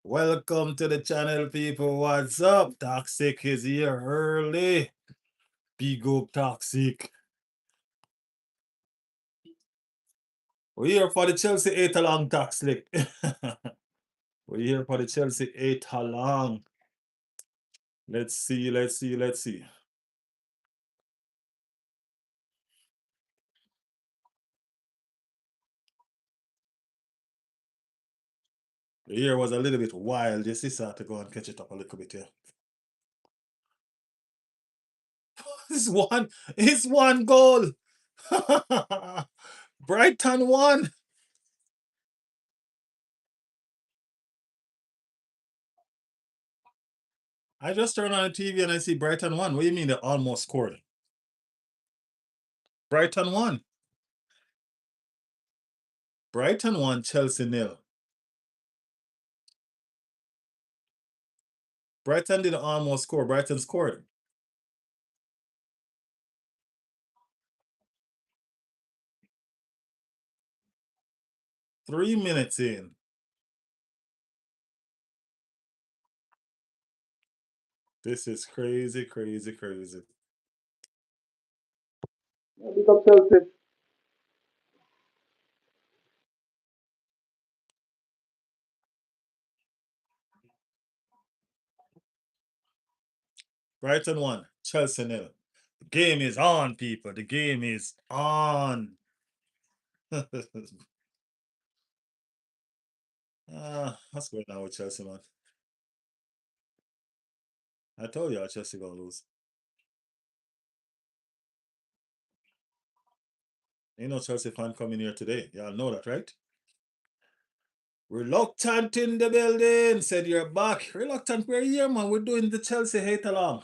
Welcome to the channel, people. What's up? Toxic is here early. Big up Toxic. We're here for the Chelsea 8 along Toxic. We're here for the Chelsea 8 along. Let's see. The year was a little bit wild. Your sister had to go and catch it up a little bit here. It's one goal. Brighton won. I just turned on the TV and I see Brighton won. What do you mean they almost scored? Brighton won. Brighton won, Chelsea nil. Brighton didn't almost score. Brighton scored. Three minutes in. This is crazy. Big up Chelsea. Brighton won, Chelsea nil. The game is on, people. The game is on. What's going on with Chelsea, man? I told y'all Chelsea gonna lose. Ain't no Chelsea fan coming here today. Y'all know that, right? Reluctant in the building. Said you're back. Reluctant, we're here, man. We're doing the Chelsea hate along.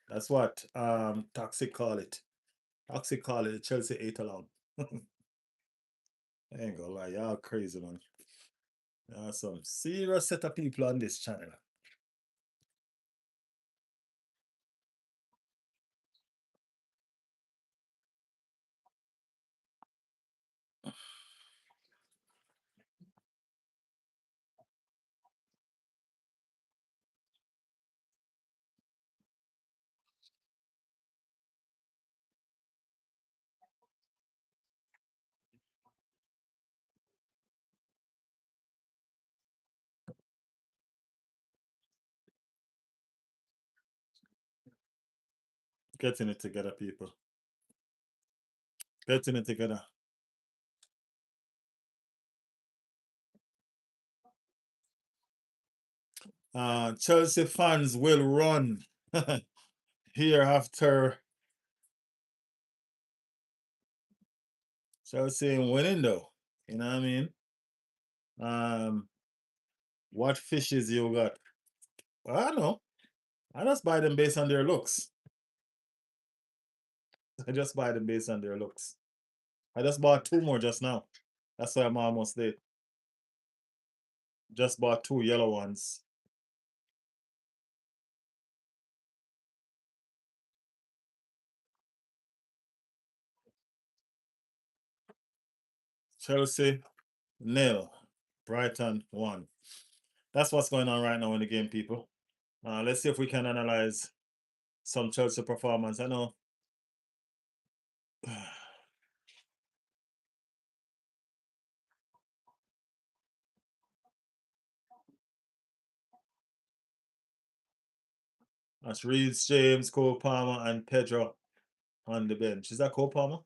That's what Toxic call it. Toxic call it the Chelsea hate along. I ain't gonna lie, y'all crazy, man. Some serious set of people on this channel. Getting it together, people. Getting it together. Chelsea fans will run here after Chelsea winning, though. You know what I mean? What fishes you got? Well, I don't know. I just buy them based on their looks. I just buy them based on their looks. I just bought two more just now. That's why I'm almost late. Just bought two yellow ones. Chelsea nil. Brighton 1. That's what's going on right now in the game, people. Let's see if we can analyze some Chelsea performance. I know. That's Reeves, James, Cole Palmer, and Pedro on the bench. Is that Cole Palmer?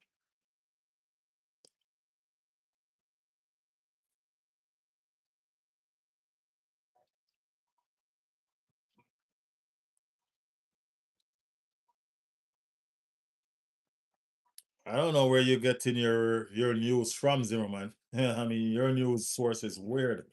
I don't know where you're getting your news from, Zimmerman. I mean, your news source is weird.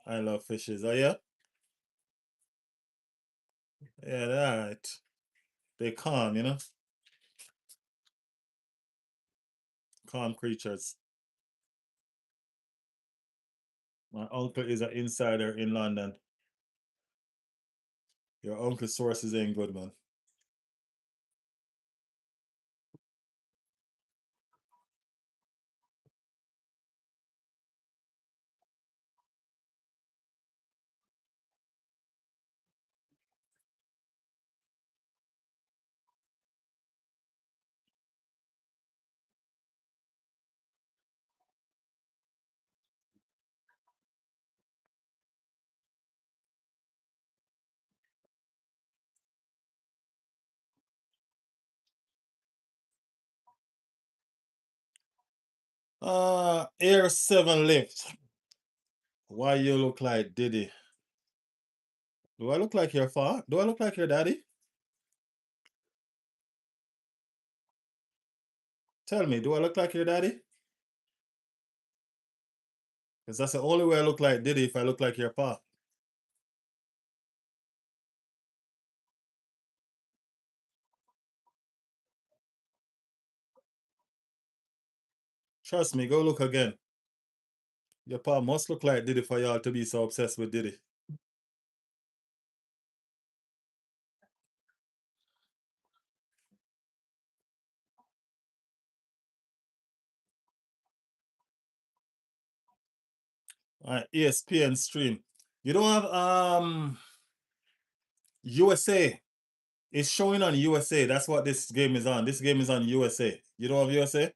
I love fishes. Oh yeah, yeah, they're all right. They calm, you know, calm creatures. My uncle is an insider in London. Your uncle's sources ain't good, man. Air 7 lift. Why you look like Diddy? Do I look like your father? Do I look like your daddy? Tell me, do I look like your daddy? Because that's the only way I look like Diddy if I look like your pa. Trust me, go look again. Your pa must look like Diddy for y'all to be so obsessed with Diddy. ESPN stream. You don't have USA. It's showing on USA. That's what this game is on. This game is on USA. You don't have USA?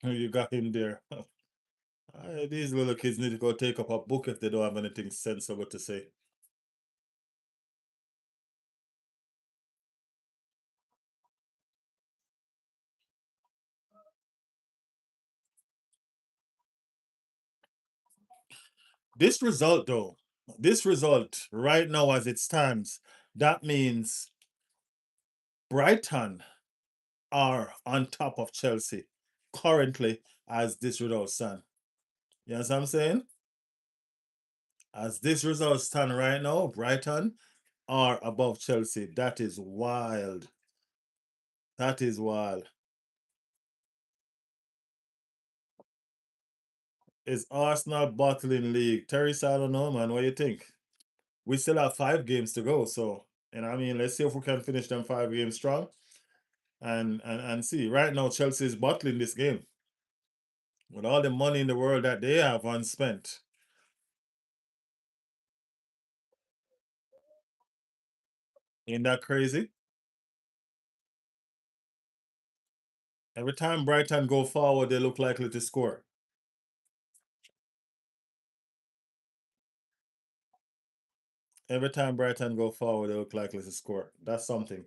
You got him there. These little kids need to go take up a book if they don't have anything sensible to say. This result, though, this result right now as it stands, that means Brighton are on top of Chelsea currently as this result stands. You know what I'm saying? As this result stand right now, Brighton are above Chelsea. That is wild. That is wild. Is Arsenal bottling league? Terry, I don't know, man. What do you think? We still have 5 games to go, so and I mean, let's see if we can finish them 5 games strong, and see. Right now, Chelsea is bottling this game with all the money in the world that they have unspent. Ain't that crazy? Every time Brighton go forward, they look likely to score. Every time Brighton go forward, they look likely to score. That's something.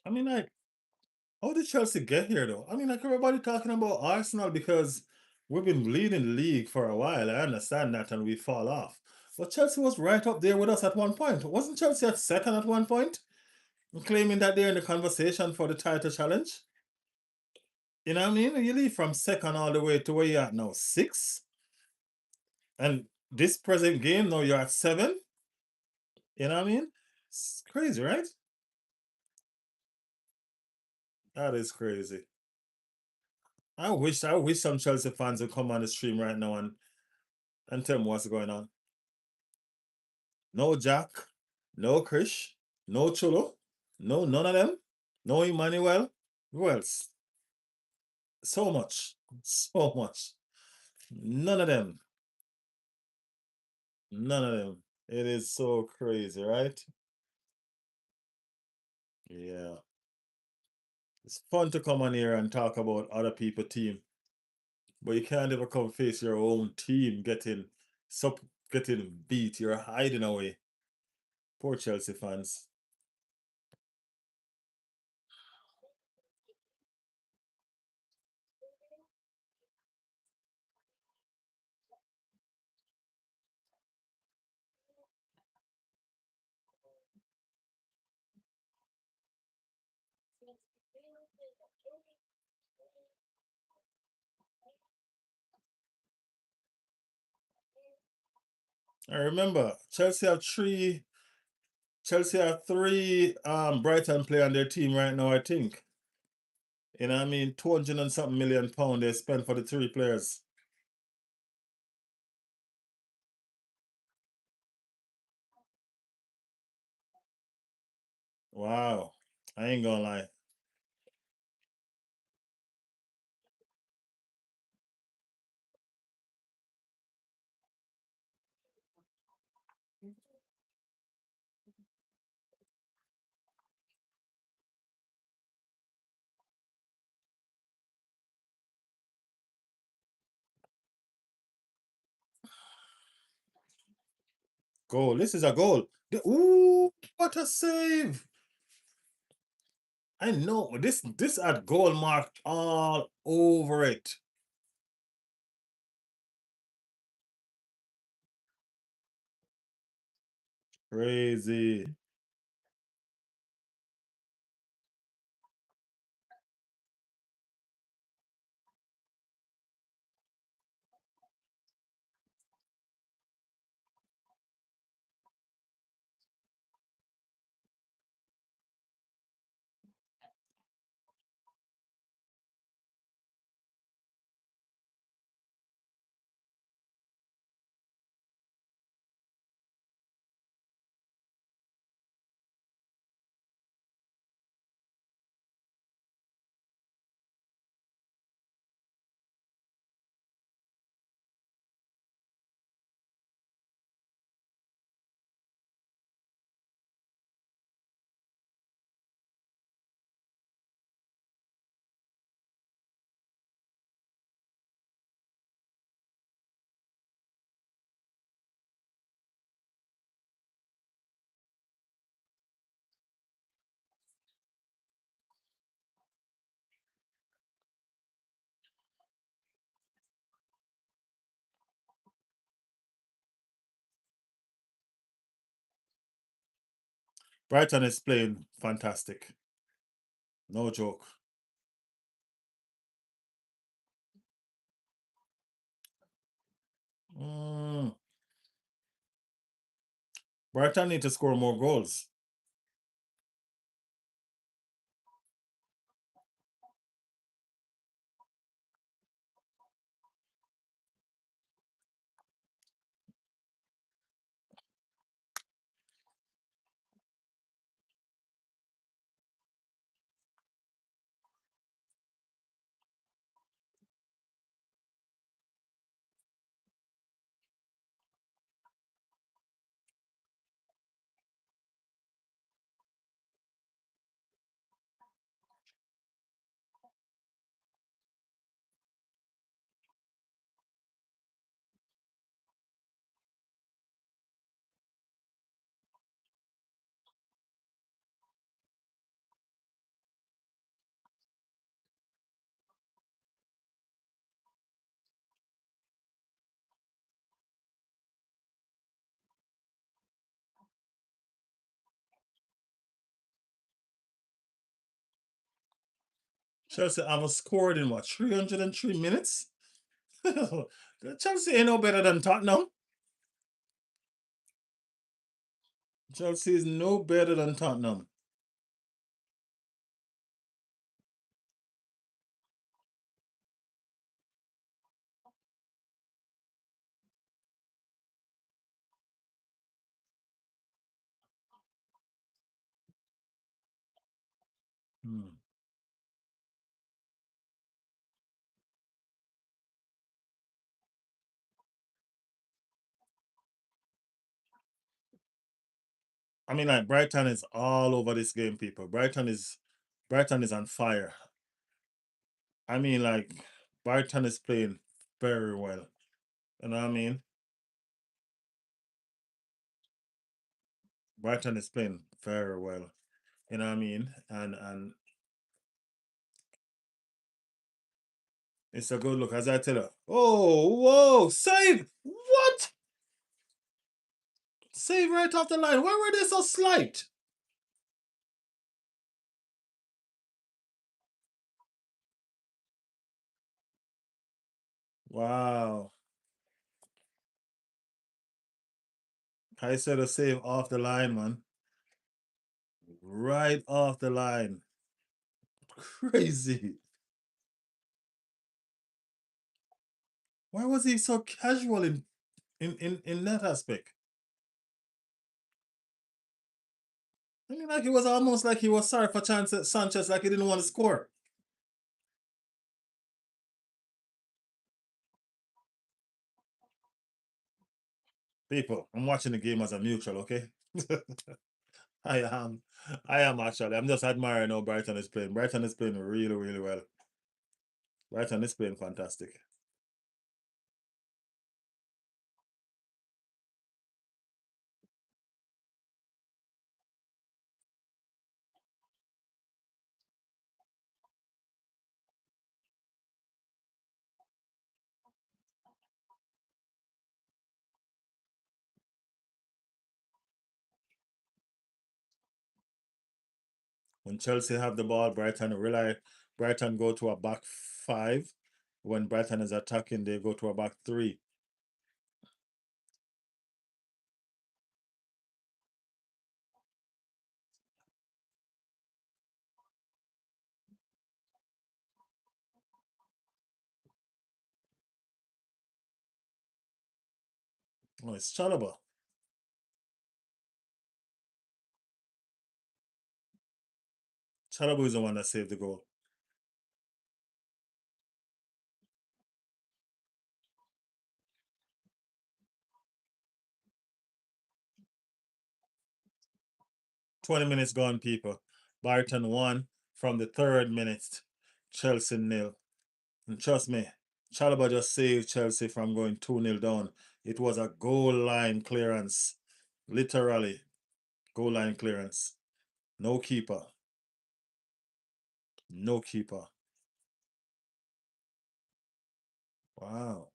I mean, like, how did Chelsea get here, though? I mean, like, everybody talking about Arsenal because we've been leading the league for a while. I understand that, and we fall off. But Chelsea was right up there with us at one point. Wasn't Chelsea at second at one point? Claiming that they're in the conversation for the title challenge? You know what I mean? You leave from second all the way to where you're at now, six. And this present game, now you're at seven. You know what I mean? It's crazy, right? That is crazy. I wish some Chelsea fans would come on the stream right now and tell me what's going on. No Jack, no Krish, no Chulo, no none of them, no Emmanuel. Who else? So much, so much. None of them, none of them. It is so crazy, right? Yeah, it's fun to come on here and talk about other people's team, but you can't ever come face your own team getting sup getting beat. You're hiding away. Poor Chelsea fans. I remember Chelsea have three Brighton play on their team right now, I think. You know what I mean? 200 and something million pound they spent for the three players. Wow. I ain't gonna lie. Goal. This is a goal. Ooh, what a save. I know this had goal marked all over it. Crazy. Brighton is playing fantastic. No joke. Mm, Brighton need to score more goals. Chelsea haven't scored in what 303 minutes? Chelsea ain't no better than Tottenham. Chelsea is no better than Tottenham. Hmm. I mean, like Brighton is all over this game, people. Brighton is on fire. I mean, like Brighton is playing very well. You know what I mean? Brighton is playing very well. You know what I mean? And it's a good look, as I tell her. Oh, whoa, save! What? Save right off the line. Why were they so slight? Wow. I said a save off the line, man. Right off the line. Crazy. Why was he so casual in that aspect? I mean, like it was almost like he was sorry for Sanchez, like he didn't want to score. People, I'm watching the game as a neutral, okay? I am. I am actually. I'm just admiring how Brighton is playing. Brighton is playing really, really well. Brighton is playing fantastic. When Chelsea have the ball, Brighton go to a back five. When Brighton is attacking, they go to a back three. Oh, it's Chalobah. Chalobah is the one that saved the goal. 20 minutes gone, people. Brighton won from the third minute. Chelsea nil. And trust me, Chalobah just saved Chelsea from going 2-0 down. It was a goal line clearance. Literally, goal line clearance. No keeper. No keeper. Wow.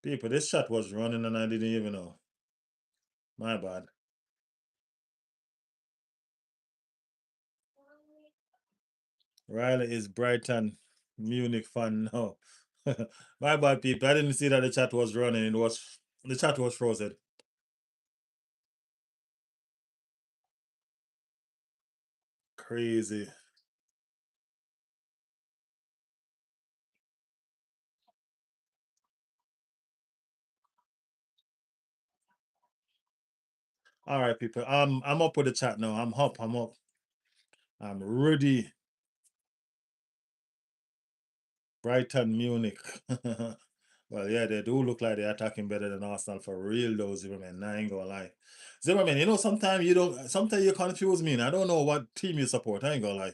People, this shot was running and I didn't even know. My bad. Riley is Brighton Munich fan now. My bad, people. I didn't see that the chat was running. The chat was frozen. Crazy. All right, people. I'm up with the chat now. I'm up. I'm up. I'm ready. Brighton Munich. Well, yeah, they do look like they're attacking better than Arsenal for real, though, Zimmerman. I ain't gonna lie. Zimmerman, sometimes you confuse me, and I don't know what team you support. I ain't gonna lie.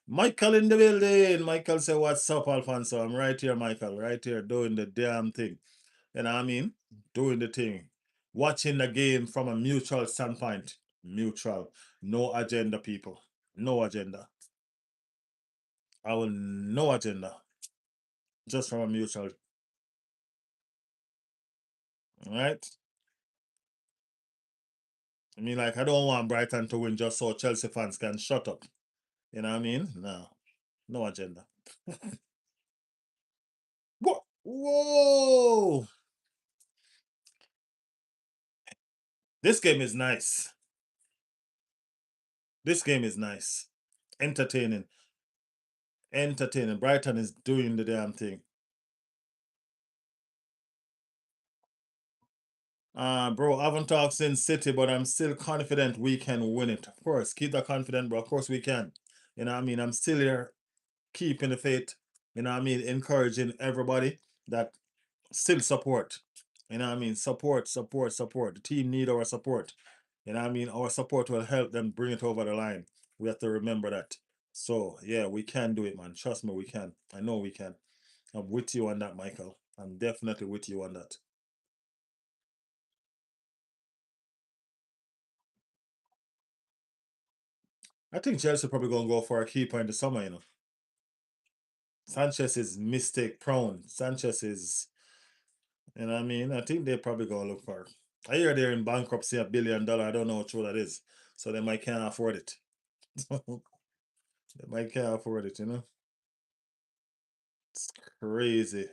Michael in the building. Michael say, "What's up, Alfonso?" I'm right here, Michael, right here doing the damn thing. You know what I mean? Doing the thing. Watching the game from a mutual standpoint. Mutual. No agenda, people. No agenda. No agenda. Just from a mutual. All right? I mean, like, I don't want Brighton to win just so Chelsea fans can shut up. You know what I mean? No. No agenda. Whoa! Whoa! This game is nice. This game is nice. Entertaining. Entertaining. Brighton is doing the damn thing. Bro, I haven't talked since City, but I'm still confident we can win it. Of course, keep that confident, bro. Of course we can. You know what I mean? I'm still here keeping the faith. You know what I mean? Encouraging everybody that still support. You know what I mean? Support, support, support. The team need our support. You know what I mean? Our support will help them bring it over the line. We have to remember that. So, yeah, we can do it, man. Trust me, we can. I know we can. I'm with you on that, Michael. I'm definitely with you on that. I think Chelsea probably gonna go for a keeper in the summer, you know. Sanchez is mistake prone. Sanchez is, you know what I mean? I think they probably gonna look for. I hear they're in bankruptcy, $1 billion. I don't know how true that is. So they might can't afford it. They might can't afford it, you know? It's crazy.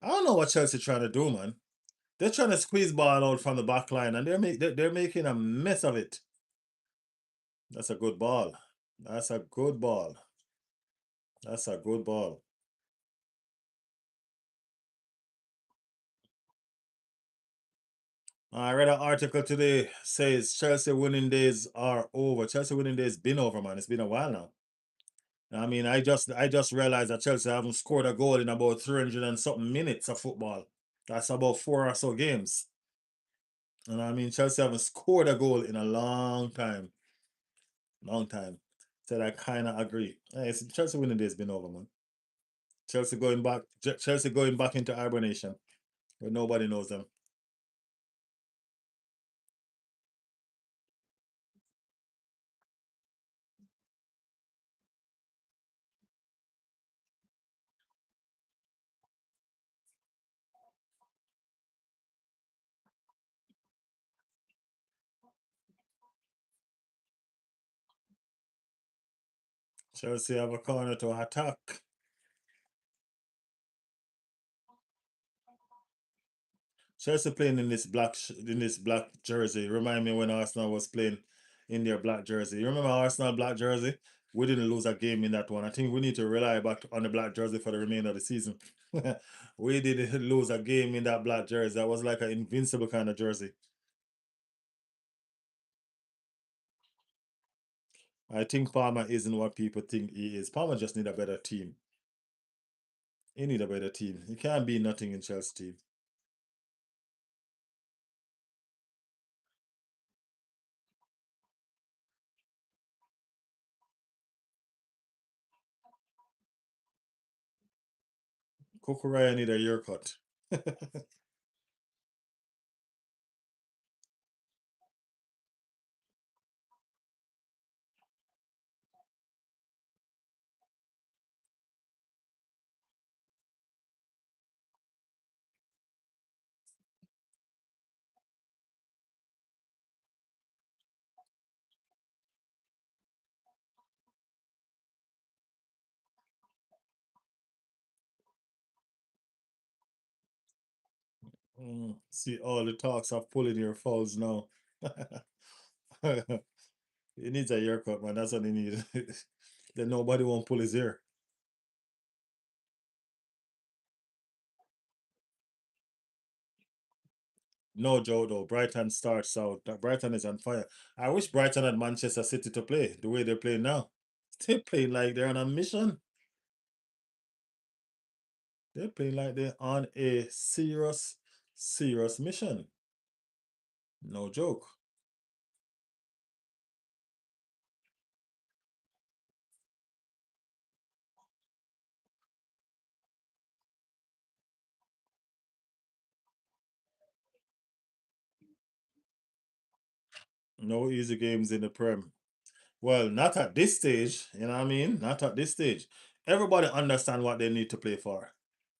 I don't know what Chelsea trying to do, man. They're trying to squeeze ball out from the back line and they're making a mess of it. That's a good ball. That's a good ball. That's a good ball. I read an article today says Chelsea winning days are over. Chelsea winning days been over, man. It's been a while now. I mean, I just realized that Chelsea haven't scored a goal in about 300 and something minutes of football. That's about four or so games. And I mean, Chelsea haven't scored a goal in a long time. Long time. Said I kind of agree. Chelsea winning days been over, man. Chelsea going back into hibernation where nobody knows them. Chelsea have a corner to attack. Chelsea playing in this black jersey. Remind me when Arsenal was playing in their black jersey. You remember Arsenal black jersey? We didn't lose a game in that one. I think we need to rely back on the black jersey for the remainder of the season. We didn't lose a game in that black jersey. That was like an invincible kind of jersey. I think Palmer isn't what people think he is. Palmer just need a better team. He need a better team. He can't be nothing in Chelsea team. Kukuraya need a haircut. See all the talks of pulling your fouls now. He needs a haircut, man. That's what he needs. Then nobody won't pull his hair. No, Joe, though. Brighton starts out. Brighton is on fire. I wish Brighton had Manchester City to play the way they're playing now. They play like they're on a mission. They're playing like they're on a serious, serious mission. No joke. No easy games in the Prem. Well, not at this stage, you know what I mean? Not at this stage. Everybody understand what they need to play for.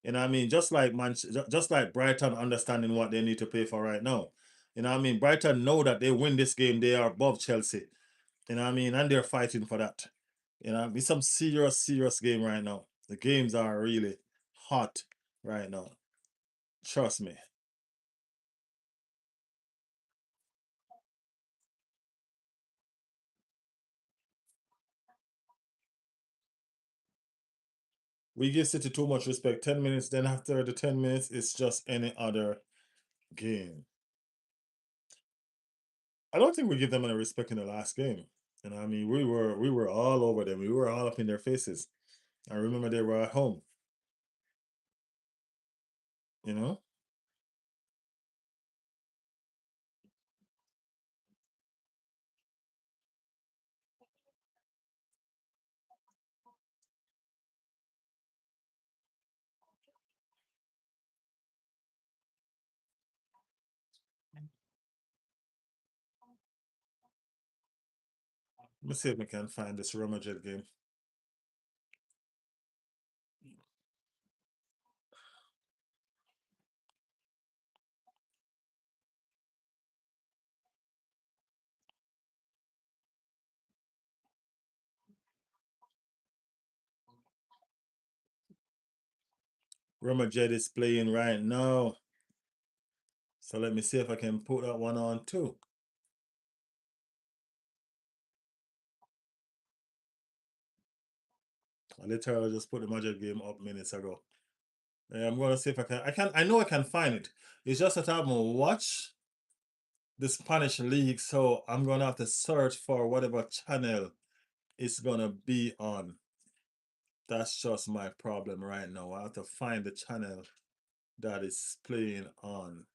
You know what I mean? Just like Brighton understanding what they need to play for right now. You know what I mean? Brighton know that they win this game, they are above Chelsea. You know what I mean? And they're fighting for that. You know, it's some serious, serious game right now. The games are really hot right now. Trust me. We give City too much respect. 10 minutes, then after the 10 minutes, it's just any other game. I don't think we give them any respect in the last game. You know, what I mean, we were all over them. We were all up in their faces. I remember they were at home. You know, Let me see if we can find this Rumajet game. Rumajet is playing right now. So let me see if I can put that one on too. I literally just put the Magic game up minutes ago. I'm gonna see if I can. I know I can find it. It's just that I haven't watched the Spanish league, so I'm gonna have to search for whatever channel it's gonna be on. That's just my problem right now. I have to find the channel that is playing on.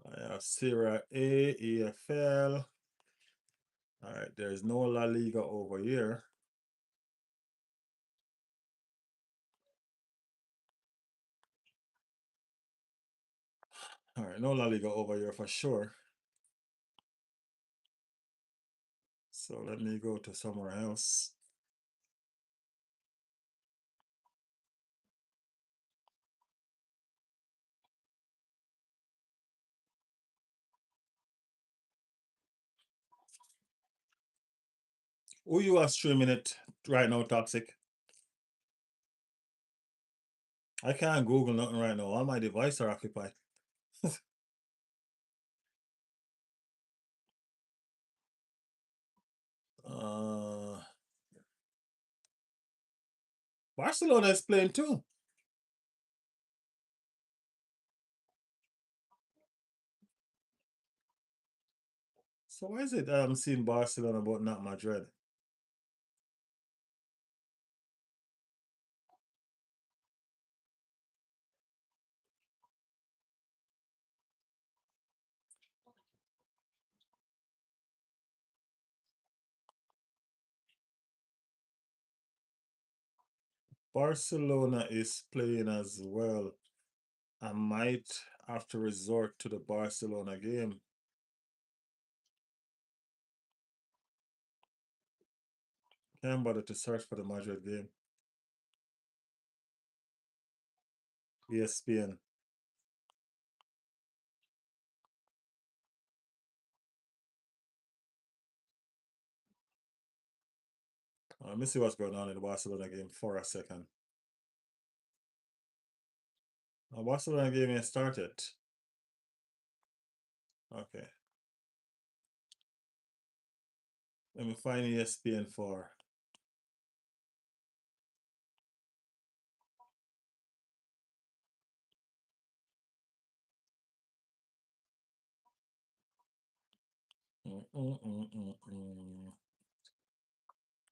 I have Serie A, EFL. All right, there's no La Liga over here. All right, no La Liga over here for sure. So let me go to somewhere else. Who you are streaming it right now, Toxic? I can't Google nothing right now. All my devices are occupied. uh, Barcelona is playing too. So why is it I'm seeing Barcelona but not Madrid? Barcelona is playing as well. I might have to resort to the Barcelona game. Can't bother to search for the Madrid game. ESPN. Let me see what's going on in the Barcelona game for a second. The Barcelona game ain't started. Okay. Let me find ESPN for.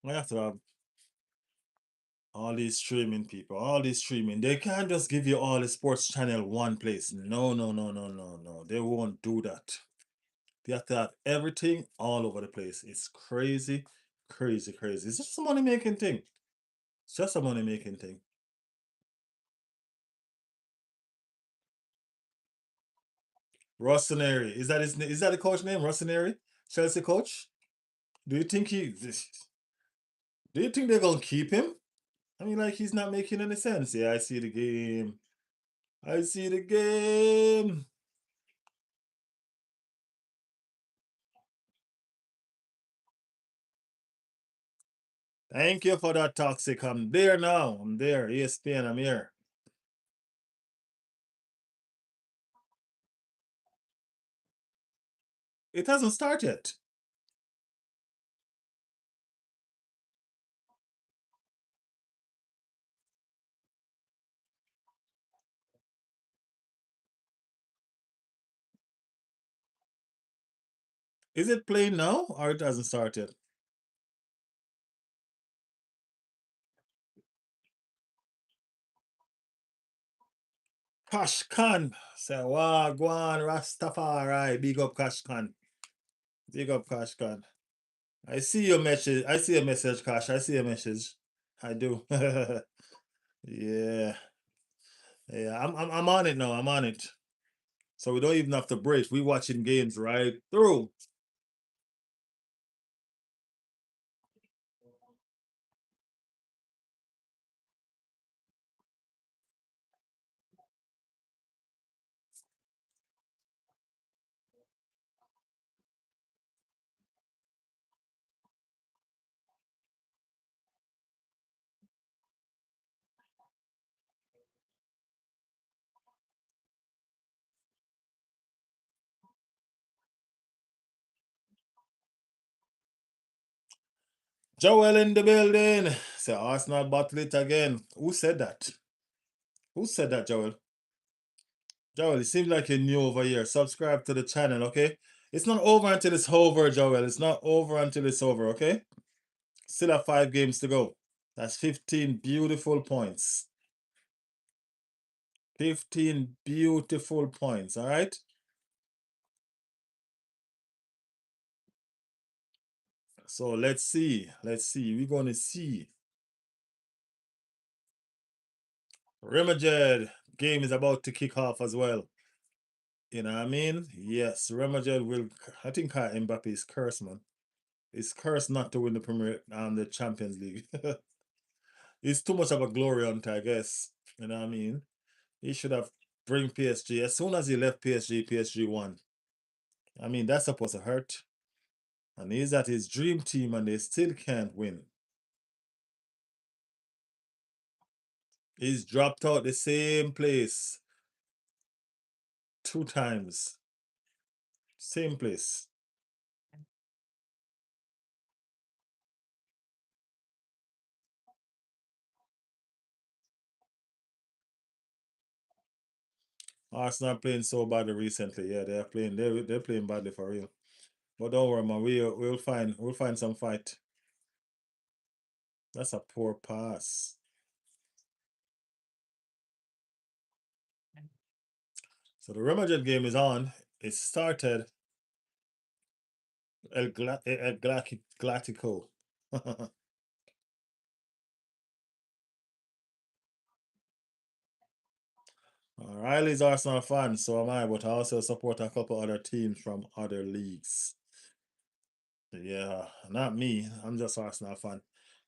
I have to have all these streaming people, all these streaming. They can't just give you all the sports channel one place. No, no, no, no, no, no. They won't do that. They have to have everything all over the place. It's crazy, crazy, crazy. It's just a money making thing. It's just a money making thing. Rossoneri. Is that the coach name? Rossoneri? Chelsea coach? Do you think do you think they're gonna keep him? I mean, like he's not making any sense. Yeah, I see the game. I see the game. Thank you for that, Toxic. I'm there now. I'm there. ESPN, I'm here. It hasn't started yet. Is it playing now or it hasn't started? Cash Khan. Say, wow, go on, Rastafari. Big up Cash Khan. Big up Cash Khan. I see your message. I see a message, Cash. I see a message. I do. Yeah. Yeah. I'm on it now. I'm on it. So we don't even have to break. We watching games right through. Joel in the building. Say Arsenal battle it again. Who said that? Who said that, Joel? Joel, it seems like you're new over here. Subscribe to the channel, okay? It's not over until it's over, Joel. It's not over until it's over, okay? Still have 5 games to go. That's 15 beautiful points. 15 beautiful points, all right? So let's see. Let's see. We're going to see. Remajed game is about to kick off as well. You know what I mean? Yes, Remajed will. I think Mbappe is cursed, man. It's cursed not to win the the Champions League. It's too much of a glory hunter, I guess. You know what I mean? He should have bring PSG. As soon as he left PSG, PSG won. I mean, that's supposed to hurt. And he's at his dream team and they still can't win. He's dropped out the same place 2 times. Same place. Arsenal playing so badly recently. Yeah, they're playing badly for real. But don't worry, man. We'll find some fight. That's a poor pass. So the Real Madrid game is on. It started Glatico. Riley's Arsenal fan, so am I, but I also support a couple other teams from other leagues. Yeah, not me. I'm just Arsenal fan.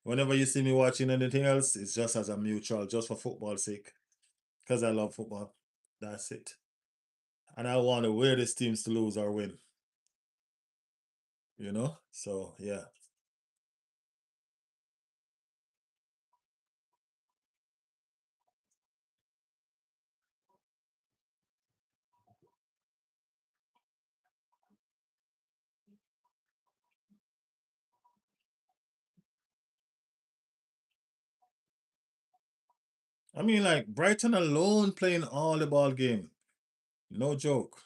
Whenever you see me watching anything else, it's just as a mutual, just for football's sake. Because I love football. That's it. And I want the weirdest teams to lose or win. You know? So yeah. I mean, like Brighton alone playing all the ball game. No joke.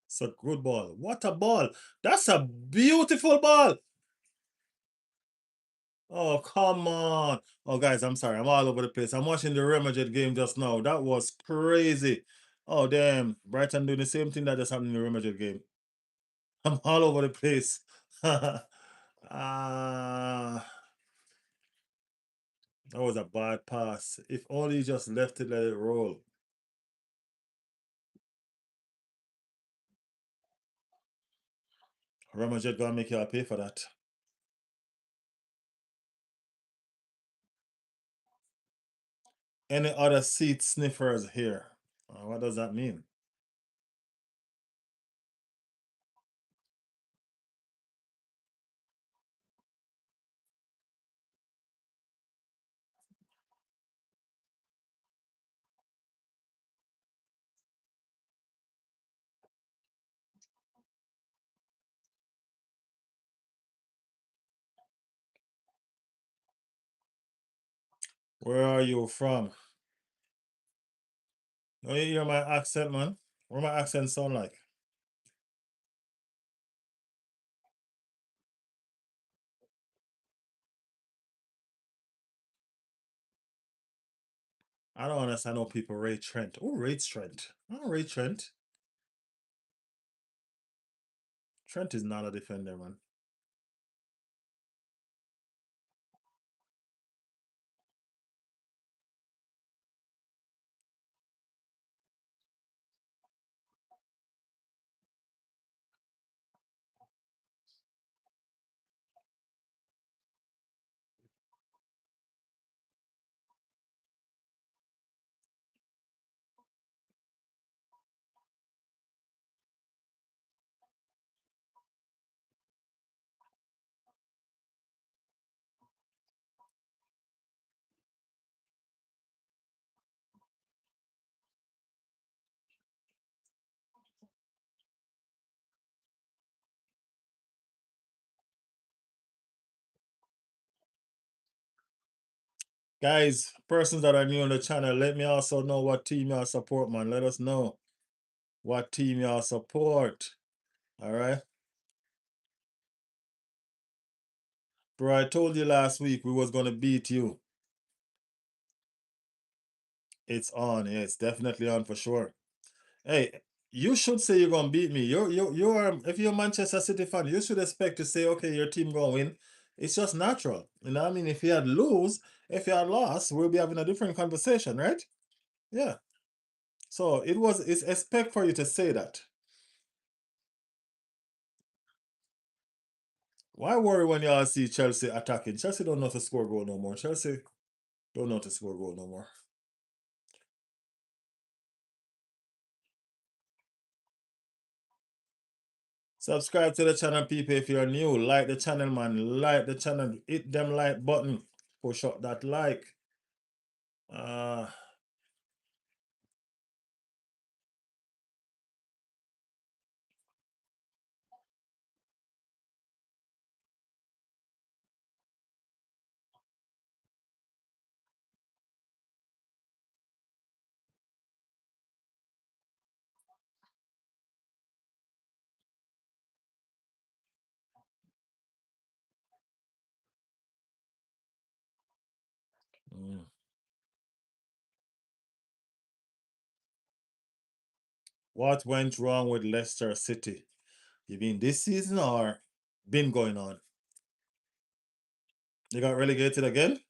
It's a good ball. What a ball. That's a beautiful ball. Oh, come on. Oh, guys, I'm sorry. I'm all over the place. I'm watching the Real Madrid game just now. That was crazy. Oh, damn. Brighton doing the same thing that just happened in the Real Madrid game. I'm all over the place. Ah, that was a bad pass. If only you just left it, let it roll. Real Madrid gonna make you pay for that. Any other seat sniffers here? What does that mean? Where are you from? Oh, you hear my accent, man? What my accent sound like? I don't understand how people rate Trent. Who rates Trent? I don't rate Trent. Trent is not a defender, man. Guys, persons that are new on the channel, let me also know what team y'all support, man. Let us know what team y'all support. All right. Bro, I told you last week we was gonna beat you. It's on. Yeah, it's definitely on for sure. Hey, you should say you're gonna beat me. You're if you're a Manchester City fan, you should expect to say, okay, your team gonna win. It's just natural. You know what I mean? If you had if you had lost, we'll be having a different conversation, right? Yeah. So it's expect for you to say that. Why worry when y'all see Chelsea attacking? Chelsea don't know to score goal no more. Chelsea don't know to score goal no more. Subscribe to the channel, people, if you're new. Like the channel, man. Like the channel. Hit them like button. Push up that like. Uh, mm. What went wrong with Leicester City? You mean this season or been going on? They got relegated again?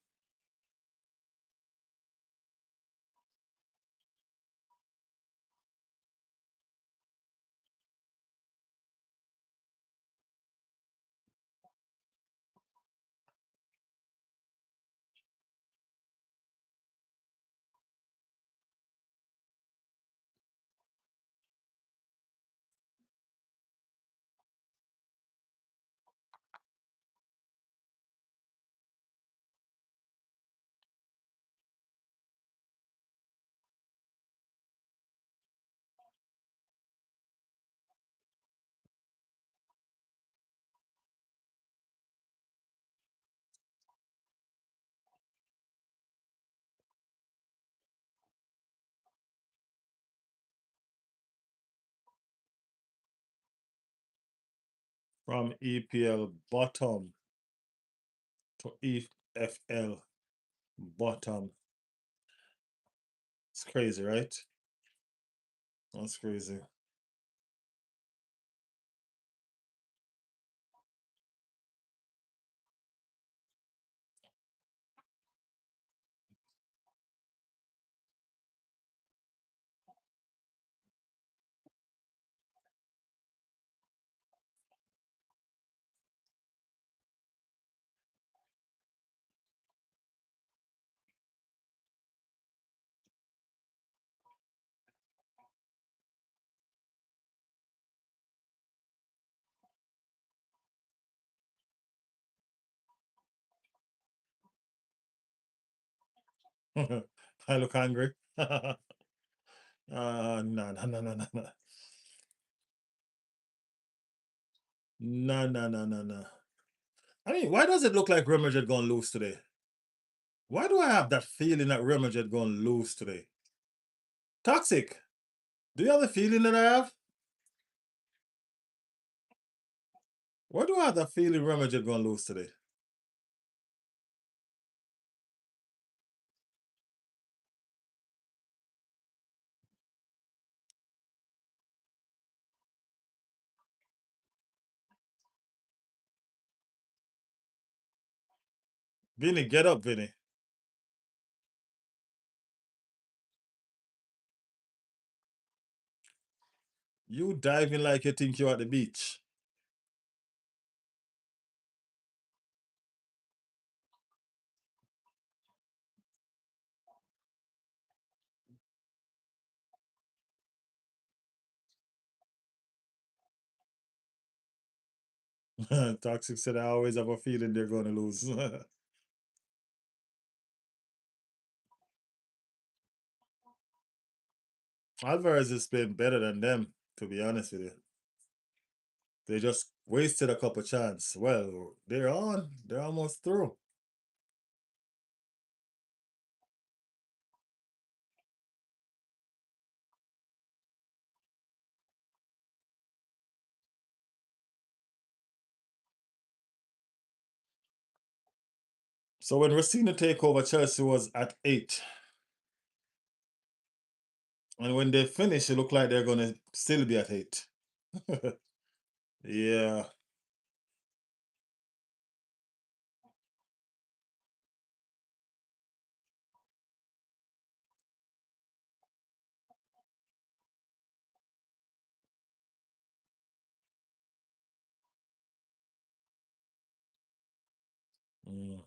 From EPL bottom to EFL bottom. It's crazy, right? That's crazy. I look angry. No, no, no, no, no, no. No, no, no, no, no. I mean, why does it look like Real Madrid going to lose today? Why do I have that feeling that Real Madrid going to lose today? Toxic. Do you have the feeling that I have? Why do I have that feeling Real Madrid going to lose today? Vinny, get up, Vinny. You diving like you think you're at the beach. Toxic said I always have a feeling they're going to lose. Alvarez has been better than them, to be honest with you. They just wasted a couple chances. Well, they're on. They're almost through. So when Racina take over, Chelsea was at 8. And when they finish, it look like they're gonna still be at 8. Yeah. Mm.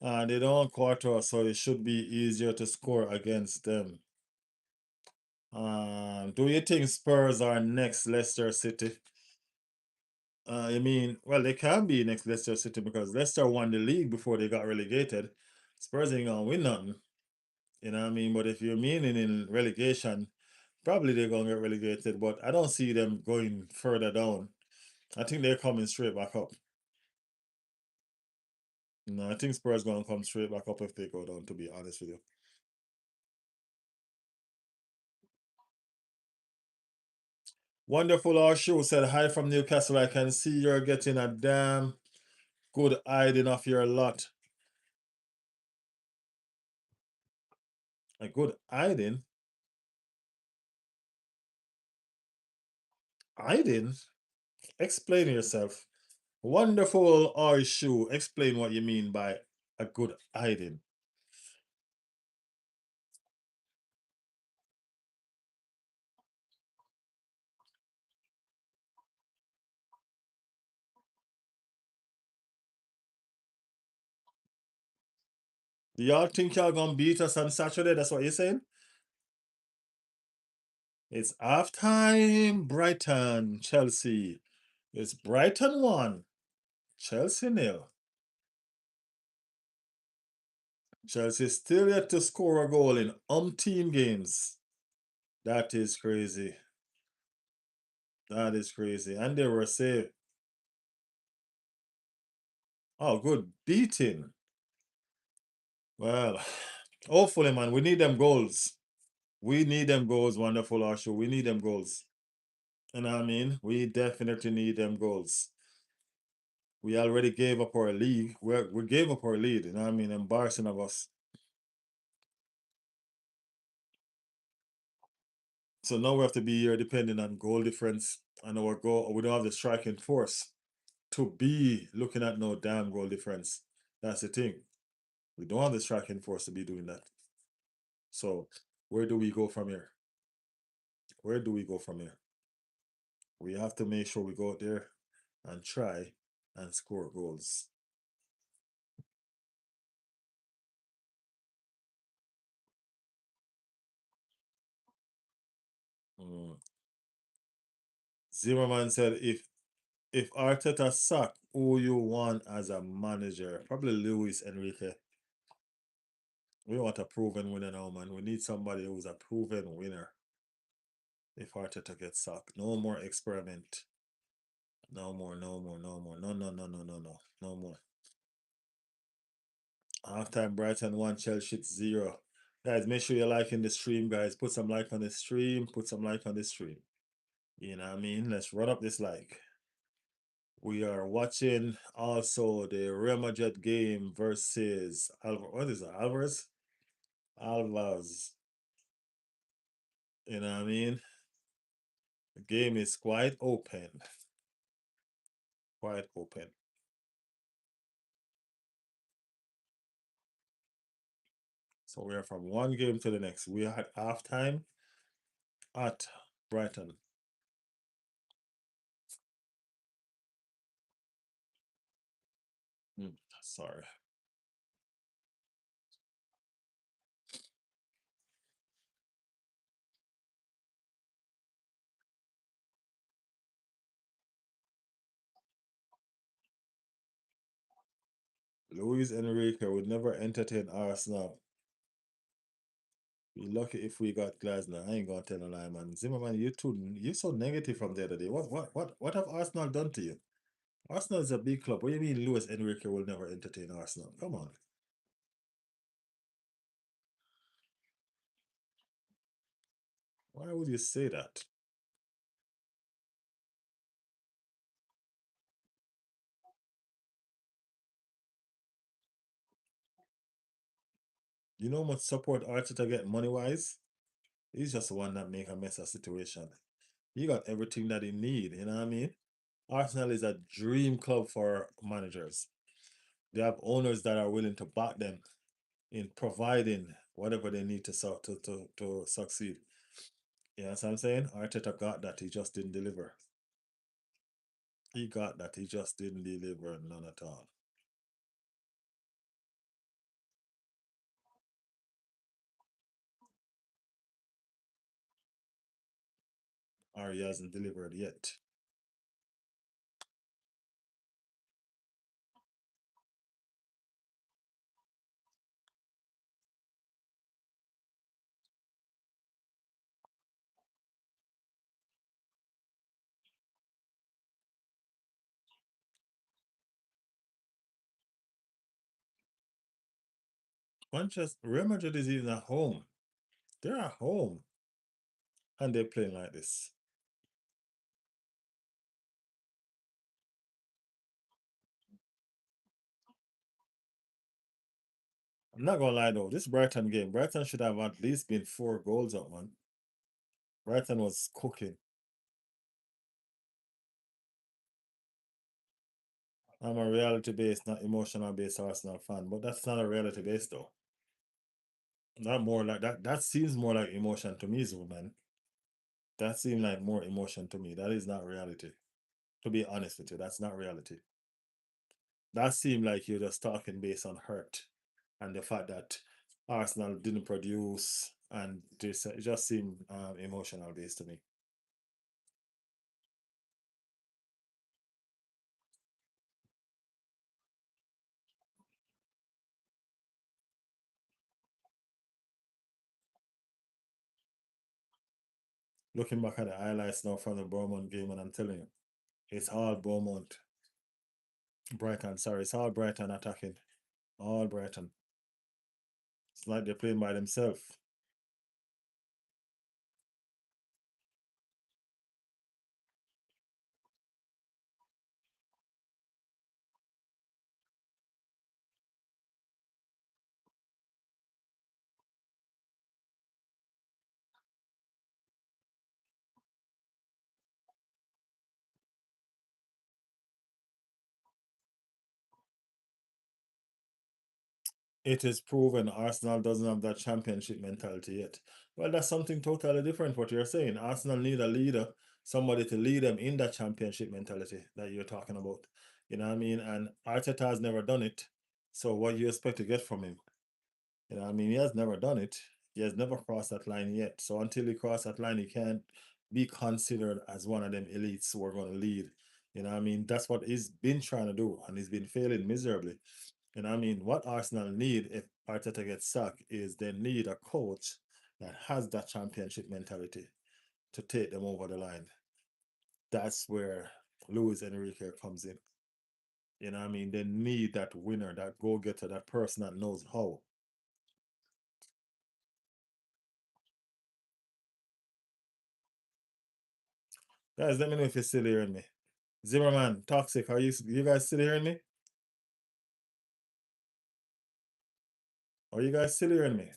And they don't quarter, so it should be easier to score against them. Do you think Spurs are next Leicester City? I mean, well, they can be next Leicester City because Leicester won the league before they got relegated. Spurs ain't gonna win nothing, you know what I mean? But if you're meaning in relegation, probably they're gonna get relegated. But I don't see them going further down. I think they're coming straight back up. No, I think Spurs gonna come straight back up if they go down. To be honest with you. Wonderful Horseshoe said hi from Newcastle. I can see you're getting a damn good hiding of your lot. A good hiding? Hiding? Explain yourself. Wonderful Horseshoe. Explain what you mean by a good hiding. Do y'all think y'all gonna beat us on Saturday? That's what you're saying? It's halftime, Brighton, Chelsea. It's Brighton 1, Chelsea nil. Chelsea still yet to score a goal in umpteen games. That is crazy. That is crazy. And they were safe. Oh, good beating. Well, hopefully, man, we need them goals. We need them goals, wonderful Arshua. We need them goals. You know what I mean? We definitely need them goals. We already gave up our league. We gave up our lead, you know what I mean? Embarrassing of us. So now we have to be here depending on goal difference and our goal. We don't have the striking force to be looking at no damn goal difference. That's the thing. We don't have the striking force to be doing that. So where do we go from here? Where do we go from here? We have to make sure we go out there and try and score goals. Mm. Zimmerman said if Arteta sack, who you want as a manager? Probably Luis Enrique. We want a proven winner now, man. We need somebody who's a proven winner. If Arteta gets sacked, no more experiment. No more, no more, no more. No, no, no, no, no, no. No more. Halftime Brighton 1, Chelsea 0. Guys, make sure you're liking the stream, guys. Put some like on the stream. Put some like on the stream. You know what I mean? Let's run up this like. We are watching also the Real Madrid game versus what is it? Alvarez? Alvarez. You know what I mean? The game is quite open. Quite open. So we are from one game to the next. We are at halftime at Brighton. Sorry. Luis Enrique would never entertain Arsenal. Be lucky if we got Glasner. I ain't gonna tell a lie, man. Zimmerman, you so negative from the other day. What have Arsenal done to you? Arsenal is a big club. What do you mean Luis Enrique will never entertain Arsenal? Come on. Why would you say that? You know how much support Arteta get money wise? He's just the one that make a mess of situation. He got everything that he need. You know what I mean? Arsenal is a dream club for managers. They have owners that are willing to back them in providing whatever they need to to succeed. You know what I'm saying? Arteta got that, he just didn't deliver. He got that, he just didn't deliver none at all. Or he hasn't delivered yet. Manchester Real Madrid is even at home. They're at home and they're playing like this. I'm not gonna lie though, this Brighton game, Brighton should have at least been 4 goals up, man. Brighton was cooking. I'm a reality based, not emotional based Arsenal fan, but that's not a reality based though. Not more like that. That seems more like emotion to me, Zoo, man. That seems like more emotion to me. That is not reality. To be honest with you, that's not reality. That seemed like you're just talking based on hurt and the fact that Arsenal didn't produce and this it just seemed emotional based to me. Looking back at the highlights now from the Bournemouth game, and I'm telling you, it's all Bournemouth. Brighton, sorry, it's all Brighton attacking. All Brighton. It's like they're playing by themselves. It is proven Arsenal doesn't have that championship mentality yet. Well, that's something totally different what you're saying. Arsenal need a leader, somebody to lead them in that championship mentality that you're talking about. You know what I mean? And Arteta has never done it. So what you expect to get from him? You know what I mean? He has never done it. He has never crossed that line yet. So until he crosses that line, he can't be considered as one of them elites who are going to lead. You know what I mean? That's what he's been trying to do, and he's been failing miserably. And I mean, what Arsenal need if Arteta gets sacked is they need a coach that has that championship mentality to take them over the line. That's where Luis Enrique comes in. You know what I mean? They need that winner, that go getter, that person that knows how. Guys, let me know if you're still hearing me. Zimmerman, Toxic, are you guys still hearing me? Are you guys still hearing me?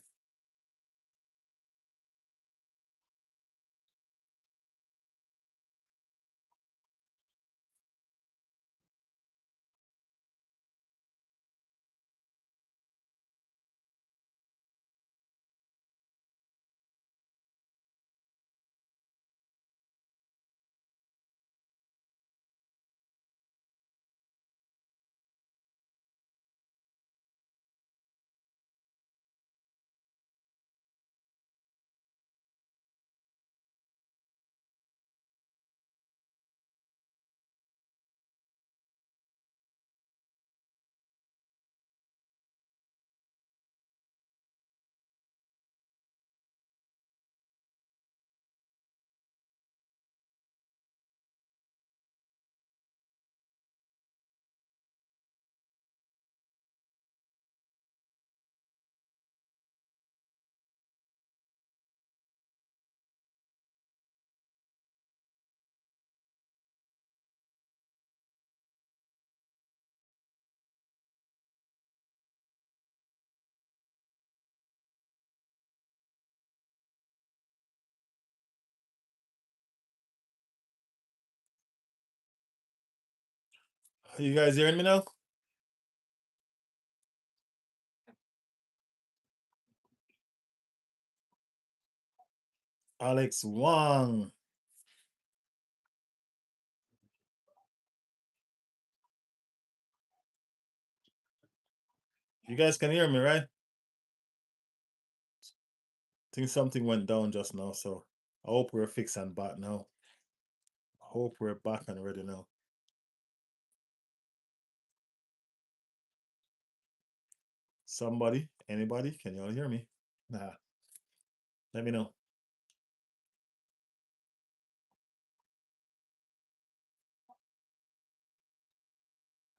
You guys hearing me now? Alex Wang. You guys can hear me, right? Think something went down just now, so I hope we're fixed and back now. Hope we're back and ready now. Somebody, anybody, can you all hear me? Nah, let me know.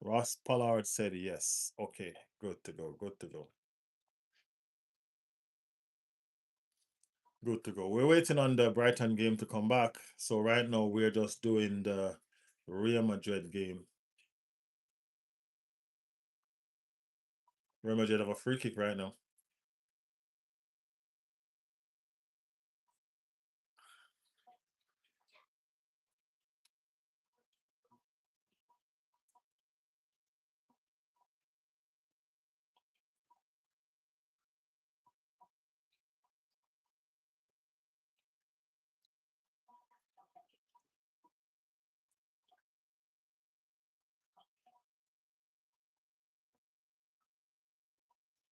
Ross Pollard said yes. Okay, good to go, good to go. Good to go. We're waiting on the Brighton game to come back. So right now we're just doing the Real Madrid game. Real Madrid have a free kick right now.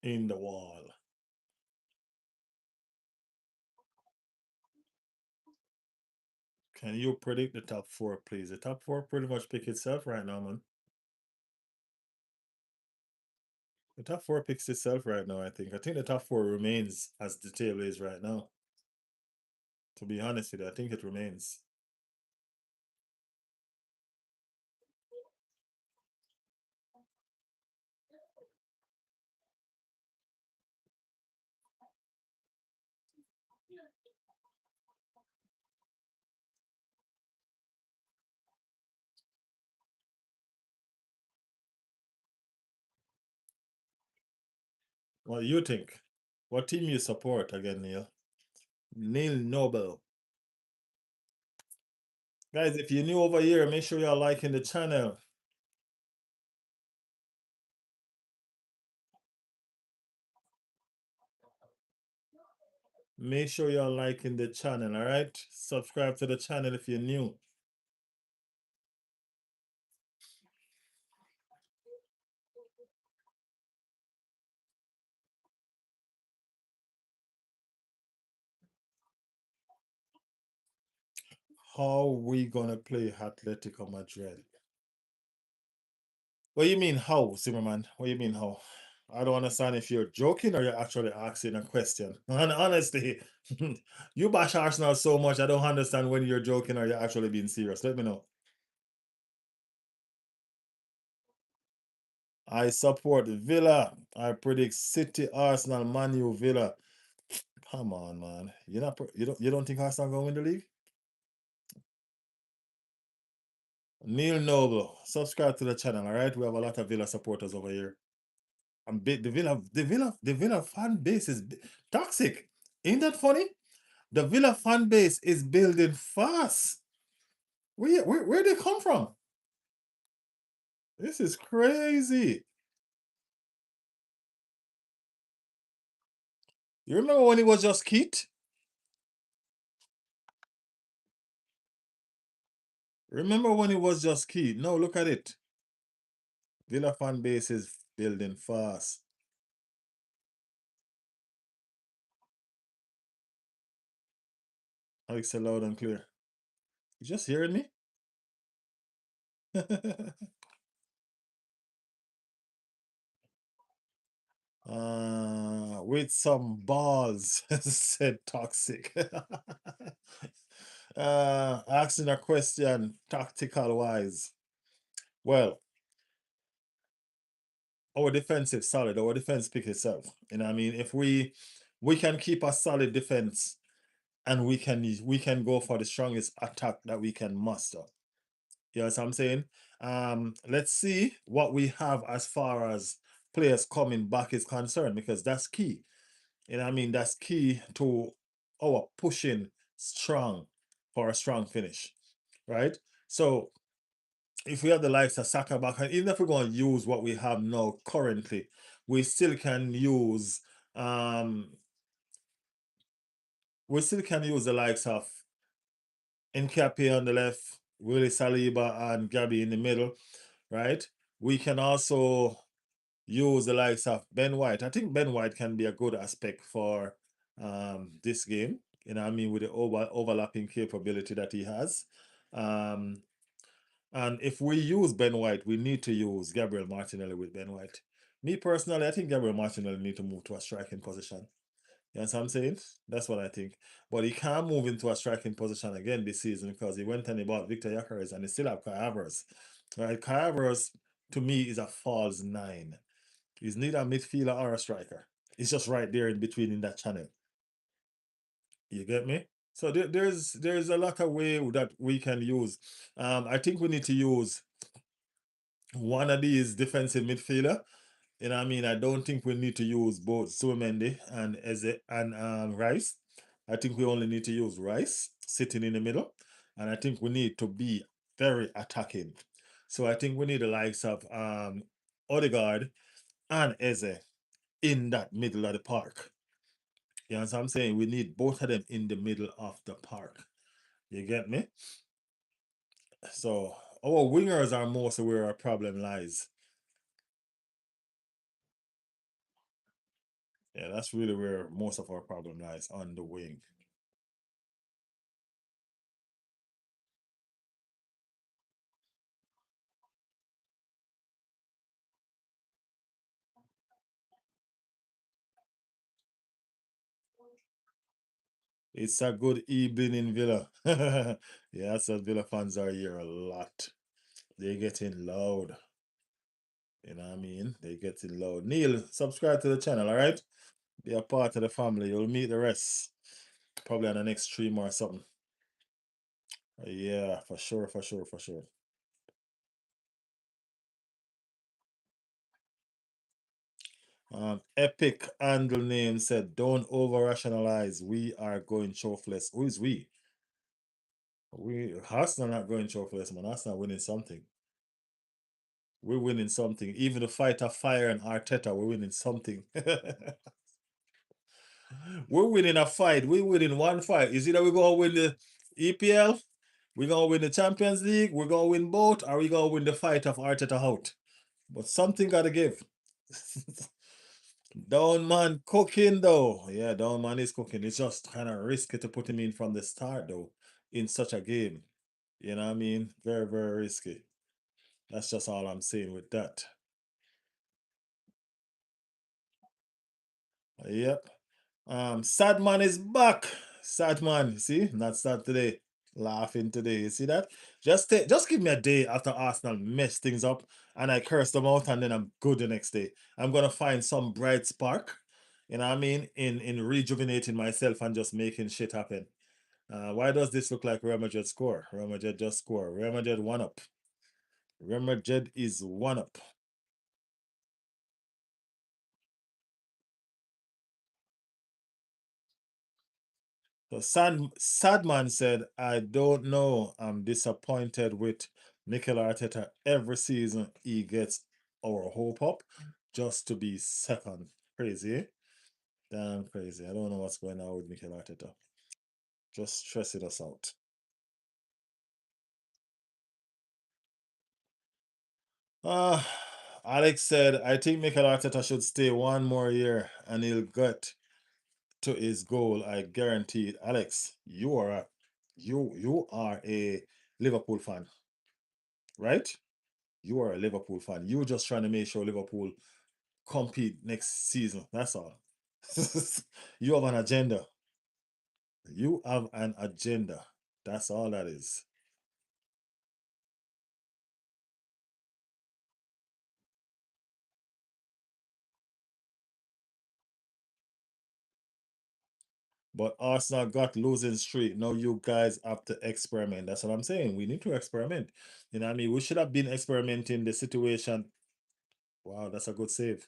In the wall. Can you predict the top four, please? The top four pretty much pick itself right now, man. The top four picks itself right now, I think. I think the top four remains as the table is right now. To be honest with you, I think it remains. What do you think? What team you support again, Neil? Neil Noble. Guys, if you're new over here, make sure you're liking the channel. Make sure you're liking the channel, all right? Subscribe to the channel if you're new. How we gonna play Atletico Madrid? What do you mean how, Zimmerman? What do you mean how? I don't understand if you're joking or you're actually asking a question. And honestly, you bash Arsenal so much, I don't understand when you're joking or you're actually being serious. Let me know. I support Villa. I predict City, Arsenal, Man U, Villa. Come on, man. You don't think Arsenal gonna win the league? Neil Noble, subscribe to the channel, all right? We have a lot of Villa supporters over here. The Villa fan base is toxic. Ain't that funny? The Villa fan base is building fast. Where they come from? This is crazy. You remember when it was just Keith? Remember when it was just Keith? No, look at it. Villa fan base is building fast. Alex said loud and clear. You just hearing me? With some balls, said Toxic. Asking a question, tactical wise. Well, our defensive solid, our defense pick itself. You know what I mean? If we can keep a solid defense and we can go for the strongest attack that we can muster. You know what I'm saying? Let's see what we have as far as players coming back is concerned, because that's key. You know what I mean? That's key to our pushing strong for a strong finish. Right? So if we have the likes of Saka back, and even if we're going to use what we have now currently, we still can use um the likes of Nkapie on the left, Willie Saliba and Gabby in the middle, right? We can also use the likes of Ben White. I think Ben White can be a good aspect for this game. You know what I mean, with the overlapping capability that he has. Um, and if we use Ben White, we need to use Gabriel Martinelli with Ben White. Me personally, I think Gabriel Martinelli need to move to a striking position. You know what I'm saying? That's what I think. But he can't move into a striking position again this season because he went and he bought Victor Yakares and he still have Kai Havertz. Right? Kai Havertz, to me, is a false nine. He's neither a midfielder or a striker. He's just right there in between in that channel. You get me? So there's a lot of way that we can use. I think we need to use one of these defensive midfielder. You know what I mean? I don't think we need to use both Sumendi and Eze and Rice. I think we only need to use Rice sitting in the middle. And I think we need to be very attacking. So I think we need the likes of Odegaard and Eze in that middle of the park. You know what I'm saying? We need both of them in the middle of the park. You get me? So our wingers are mostly where our problem lies. Yeah, that's really where most of our problem lies, on the wing. It's a good evening in Villa. Yeah, so Villa fans are here a lot. They getting loud. You know what I mean? They getting loud. Neil, subscribe to the channel, all right? Be a part of the family. You'll meet the rest. Probably on the next stream or something. Yeah, for sure, for sure, for sure. Epic handle name said, "Don't over rationalize. We are going chauffless." Who is we? Arsenal not going chauffless, man. Arsenal winning something. We're winning something. Even the fight of fire and Arteta, we're winning something. We're winning a fight. We're winning one fight. Is either we're gonna win the EPL, we're gonna win the Champions League, we're gonna win both, or we gonna win the fight of Arteta out. But something gotta give. Down man cooking though. Yeah, down man is cooking. It's just kind of risky to put him in from the start though, in such a game. You know what I mean? Very, very risky. That's just all I'm saying with that. Yep. Sadman is back. Sadman, see, not sad today. Laughing today. You see that? Just give me a day after Arsenal mess things up and I curse them out and then I'm good the next day. I'm gonna find some bright spark, you know what I mean, in rejuvenating myself and just making shit happen. Why does this look like Real Madrid score? Real Madrid just score. Real Madrid one up. Real Madrid is one up. So Sadman said, "I don't know. I'm disappointed with Mikel Arteta. Every season he gets our hope up just to be second. Crazy, eh? Damn crazy. I don't know what's going on with Mikel Arteta. Just stressing us out." Uh, Alex said, "I think Mikel Arteta should stay one more year and he'll get to his goal. I guarantee it." Alex, you are a Liverpool fan, right? You are a Liverpool fan. You're just trying to make sure Liverpool compete next season. That's all. You have an agenda. You have an agenda. That's all that is. But Arsenal got losing streak. Now you guys have to experiment. That's what I'm saying. We need to experiment. You know what I mean? We should have been experimenting the situation. Wow, that's a good save.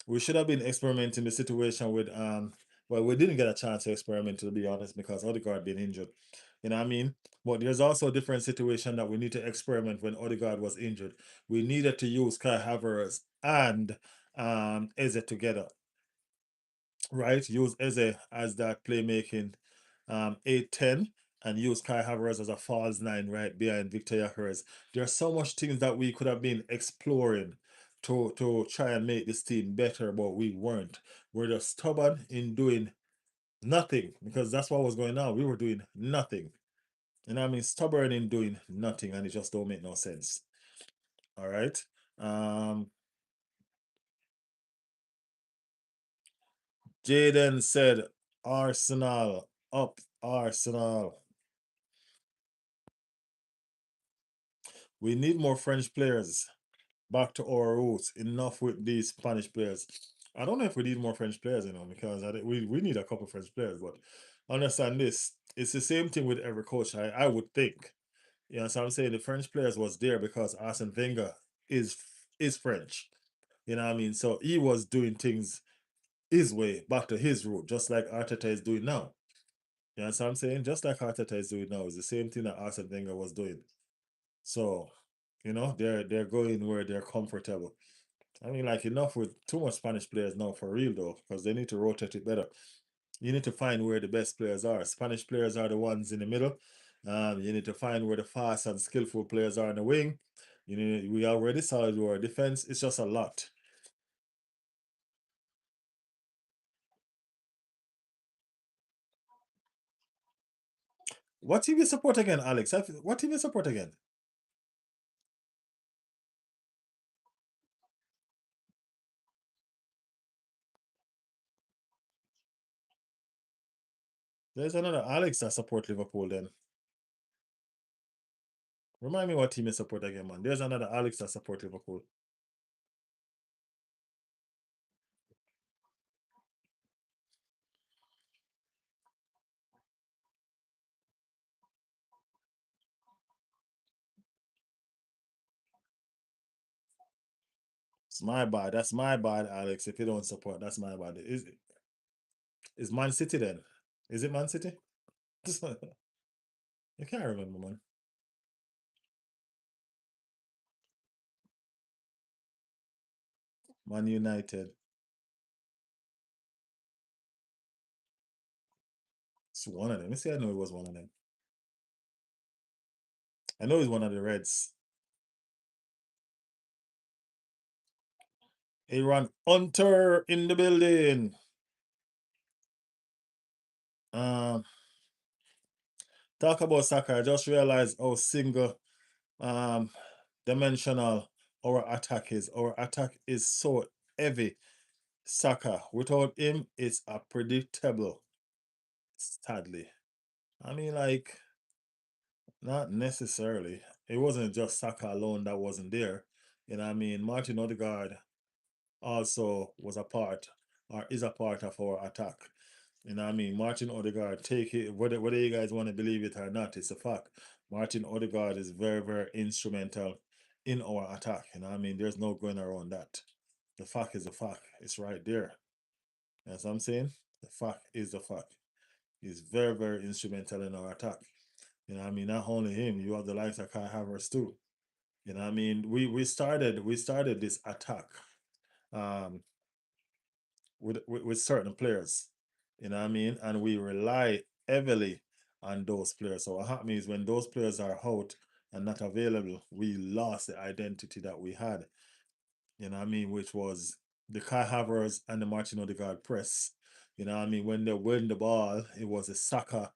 We should have been experimenting the situation with well, we didn't get a chance to experiment to be honest because Odegaard been injured. You know what I mean? But there's also a different situation that we need to experiment when Odegaard was injured. We needed to use Kai Havertz and Eze together, right? Use Eze as that playmaking 8-10 and use Kai Havertz as a false nine right behind Victor Gyökeres. There's so much things that we could have been exploring to try and make this team better, but we weren't. We're just stubborn in doing nothing because that's what was going on. We were doing nothing. And I mean stubborn in doing nothing, and it just don't make no sense. All right. Um Jaden said Arsenal up Arsenal. We need more French players. Back to our roots. Enough with these Spanish players. I don't know if we need more French players, because we need a couple French players, but understand this. It's the same thing with every coach, I would think. You know, so I'm saying the French players was there because Arsene Wenger is is French. You know what I mean? So he was doing things his way, back to his root, just like Arteta is doing now. You know what I'm saying? Just like Arteta is doing now, it's the same thing that Arsene Wenger was doing. So, they're going where they're comfortable. I mean, like enough with too much Spanish players now for real though, because they need to rotate it better. You need to find where the best players are. Spanish players are the ones in the middle. You need to find where the fast and skillful players are in the wing. We already saw it with our defense. It's just a lot. What team you support again, Alex? What team you support again? There's another Alex that support Liverpool. Then remind me what team you support again, man. There's another Alex that support Liverpool. It's my bad. That's my bad, Alex. If you don't support, that's my bad. Is Man City then? Is it Man City? I can't remember, man. Man United. It's one of them. Let see. I know it was one of them. I know it's one of the Reds. Aaron Hunter in the building. Um, Talk about soccer. I just realized how single um dimensional our attack is. Our attack is so heavy. Soccer. Without him, it's a predictable. Sadly. I mean, like, not necessarily. It wasn't just Saka alone that wasn't there. You know what I mean? Martin Odegaard also was a part or is a part of our attack. You know what I mean? Martin Odegaard, take it, whether you guys want to believe it or not, it's a fact. Martin Odegaard is very, very instrumental in our attack. You know what I mean? There's no going around that. The fact is the fact. It's right there. You know what I'm saying? The fact is the fact. He's very, very instrumental in our attack. You know what I mean? Not only him, you have the likes of Kai Havertz too. You know what I mean? We started this attack um with certain players. You know what I mean? And we rely heavily on those players. So what happens is when those players are out and not available, we lost the identity that we had. You know what I mean? Which was the Kai Havertz and the Martin Odegaard press. You know what I mean? When they win the ball, it was a Saka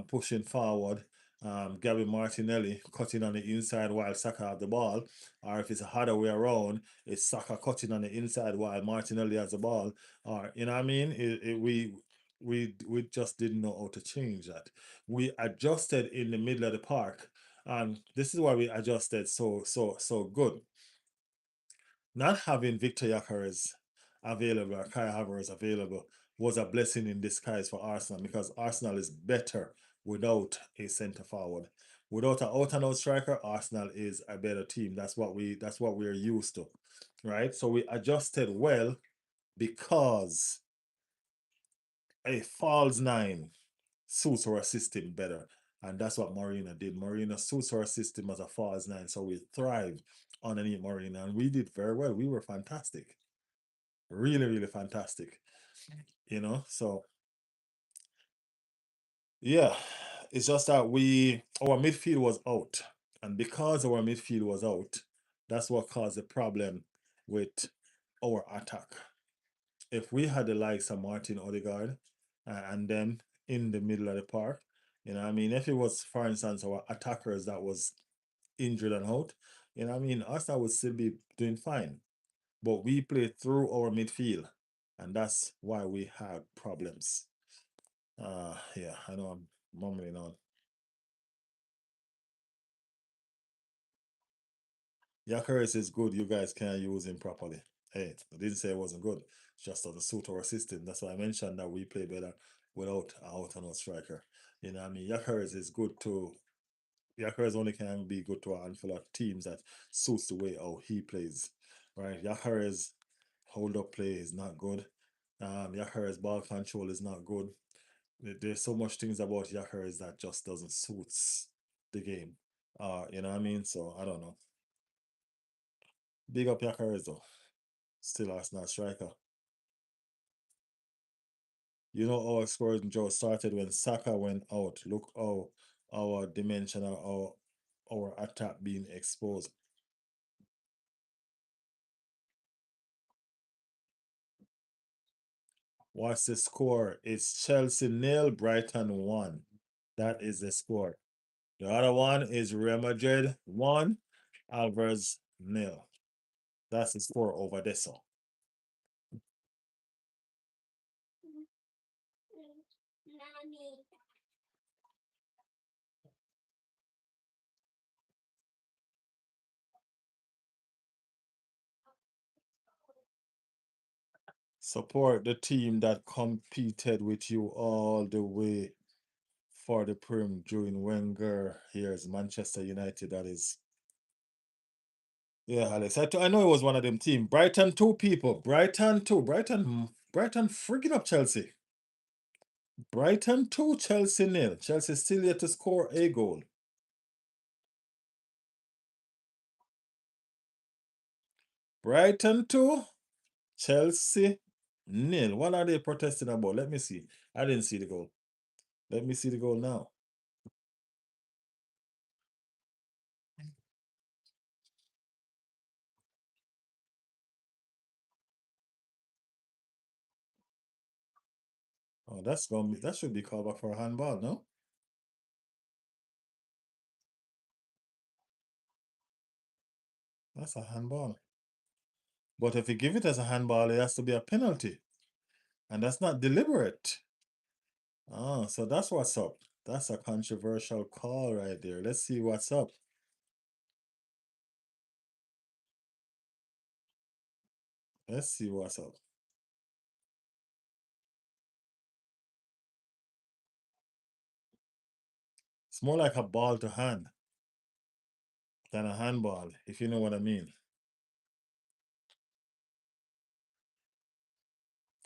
pushing forward, Gabby Martinelli cutting on the inside while Saka had the ball. Or if it's a other way around, it's Saka cutting on the inside while Martinelli has the ball. Or, you know what I mean? We just didn't know how to change that. We adjusted in the middle of the park. And this is why we adjusted so good. Not having Victor Gyökeres available or Kai Havertz available was a blessing in disguise for Arsenal because Arsenal is better without a centre forward. Without an out and out striker, Arsenal is a better team. That's what we're used to. Right? So we adjusted well because a false nine suits our system better. And that's what Marina did. Marina suits our system as a false nine, so we thrive underneath Marina, and we did very well. We were fantastic, really, really fantastic. So yeah, it's just that our midfield was out, and because our midfield was out, that's what caused the problem with our attack. If we had the likes of Martin Odegaard and then in the middle of the park, I mean, if it was, for instance, our attackers that was injured and out, I mean, Arsenal would still be doing fine. But we played through our midfield, and that's why we had problems. Yeah, I know I'm mumbling on. Yakaris is good. You guys can't use him properly. Hey, I didn't say it wasn't good. It's just doesn't suit our system. That's why I mentioned that we play better without a out and out striker. I mean, Yakaris is good to. Yakaris only can be good to a handful of teams that suits the way how he plays. Right? Yakaris hold up play is not good. Yakaris ball control is not good. There's so much things about Yakaris that just doesn't suits the game. You know what I mean? So I don't know. Big up Yakaris though. Still Arsenal striker. Our scoring drought started when Saka went out. Look how our dimension of our attack being exposed. What's the score? It's Chelsea nil, Brighton 1. That is the score. The other one is Real Madrid 1, Alvarez nil. That's the score over there. So support the team that competed with you all the way for the Prem during Wenger. Here's Manchester United. That is. Yeah, Alex. I know it was one of them team. Brighton 2 people. Brighton 2. Brighton freaking up Chelsea. Brighton 2, Chelsea nil. Chelsea still yet to score a goal. Brighton 2, Chelsea nil. What are they protesting about? Let me see. I didn't see the goal. Let me see the goal now. Oh, that should be called back for a handball, no? That's a handball. But if you give it as a handball, it has to be a penalty. And that's not deliberate. Oh, so that's what's up. That's a controversial call right there. Let's see what's up. Let's see what's up. It's more like a ball to hand than a handball, if you know what I mean.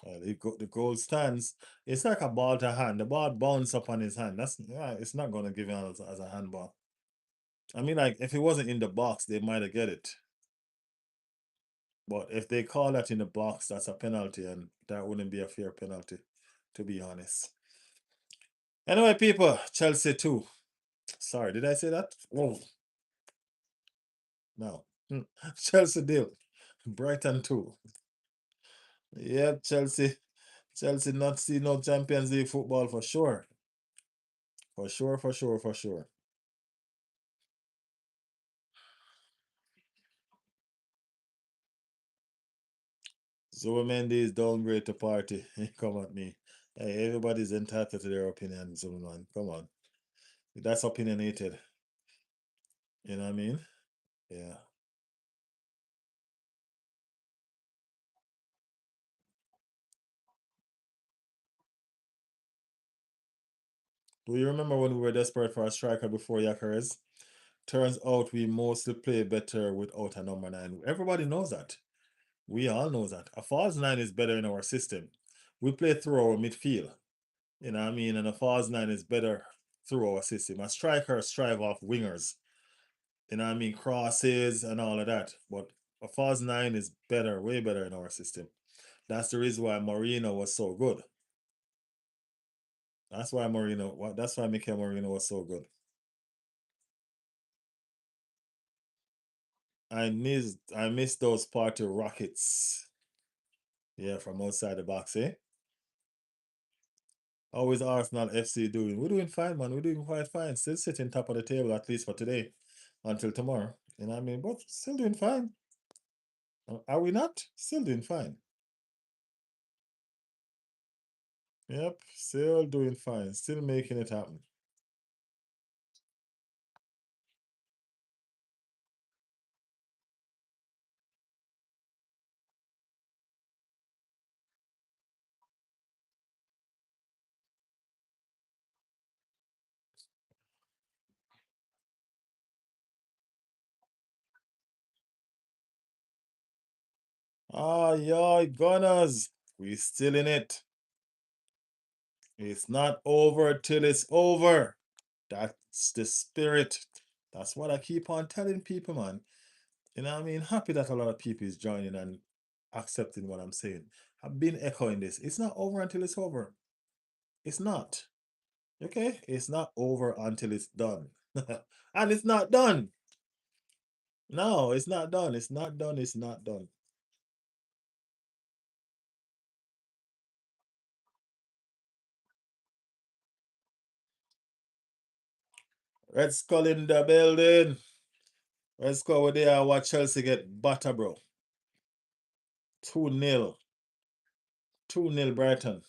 The goal stands. It's like a ball to hand. The ball bounces up on his hand. It's not gonna give him as a handball. I mean, like if it wasn't in the box, they might have get it. But if they call that in the box, that's a penalty, and that wouldn't be a fair penalty, to be honest. Anyway, people, Chelsea 2. Sorry, did I say that? Oh, no. Chelsea deal. Brighton 2. Yep, Chelsea. Chelsea not see no Champions League football for sure. For sure, for sure, for sure. Zubimendi is downgrade to party. Come at me. Hey, everybody's entitled to their opinion, Zubiman. Come on. That's opinionated. You know what I mean? Yeah. Do you remember when we were desperate for a striker before Yakares? Turns out we mostly play better without a number 9. Everybody knows that. We all know that. A false 9 is better in our system. We play through our midfield. You know what I mean? And a false 9 is better through our system. A striker strive off wingers. You know what I mean? Crosses and all of that. But a false nine is better, way better in our system. That's the reason why Marino was so good. That's why Mikel Marino was so good. I miss those party rockets. Yeah, from outside the box, eh? How is Arsenal FC doing? We're doing fine, man. We're doing quite fine. Still sitting top of the table, at least for today, until tomorrow. You know what I mean? But still doing fine. Are we not? Still doing fine. Yep, still doing fine. Still making it happen. Ah, yeah, Gunners. We still in it. It's not over till it's over. That's the spirit. That's what I keep on telling people, man. You know what I mean? Happy that a lot of people is joining and accepting what I'm saying. I've been echoing this. It's not over until it's over. It's not. Okay? It's not over until it's done. And it's not done. No, it's not done. It's not done. It's not done. Red Skull in the building. Red Skull over there. Watch Chelsea get butter, bro. 2-0. 2-0 Brighton.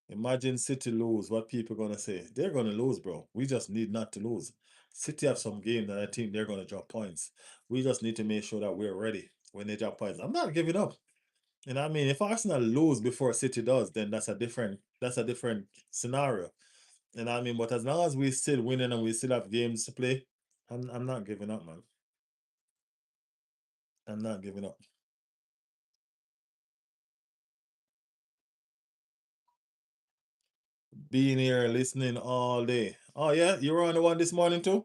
Imagine City lose. What people gonna say? They're gonna lose, bro. We just need not to lose. City have some game that I think they're gonna drop points. We just need to make sure that we're ready when they drop points. I'm not giving up. You know what I mean? If Arsenal lose before City does, then that's a different scenario. You know what I mean? But as long as we still winning and we still have games to play, I'm not giving up, man. I'm not giving up. Being here listening all day. Oh yeah, you were on the one this morning too?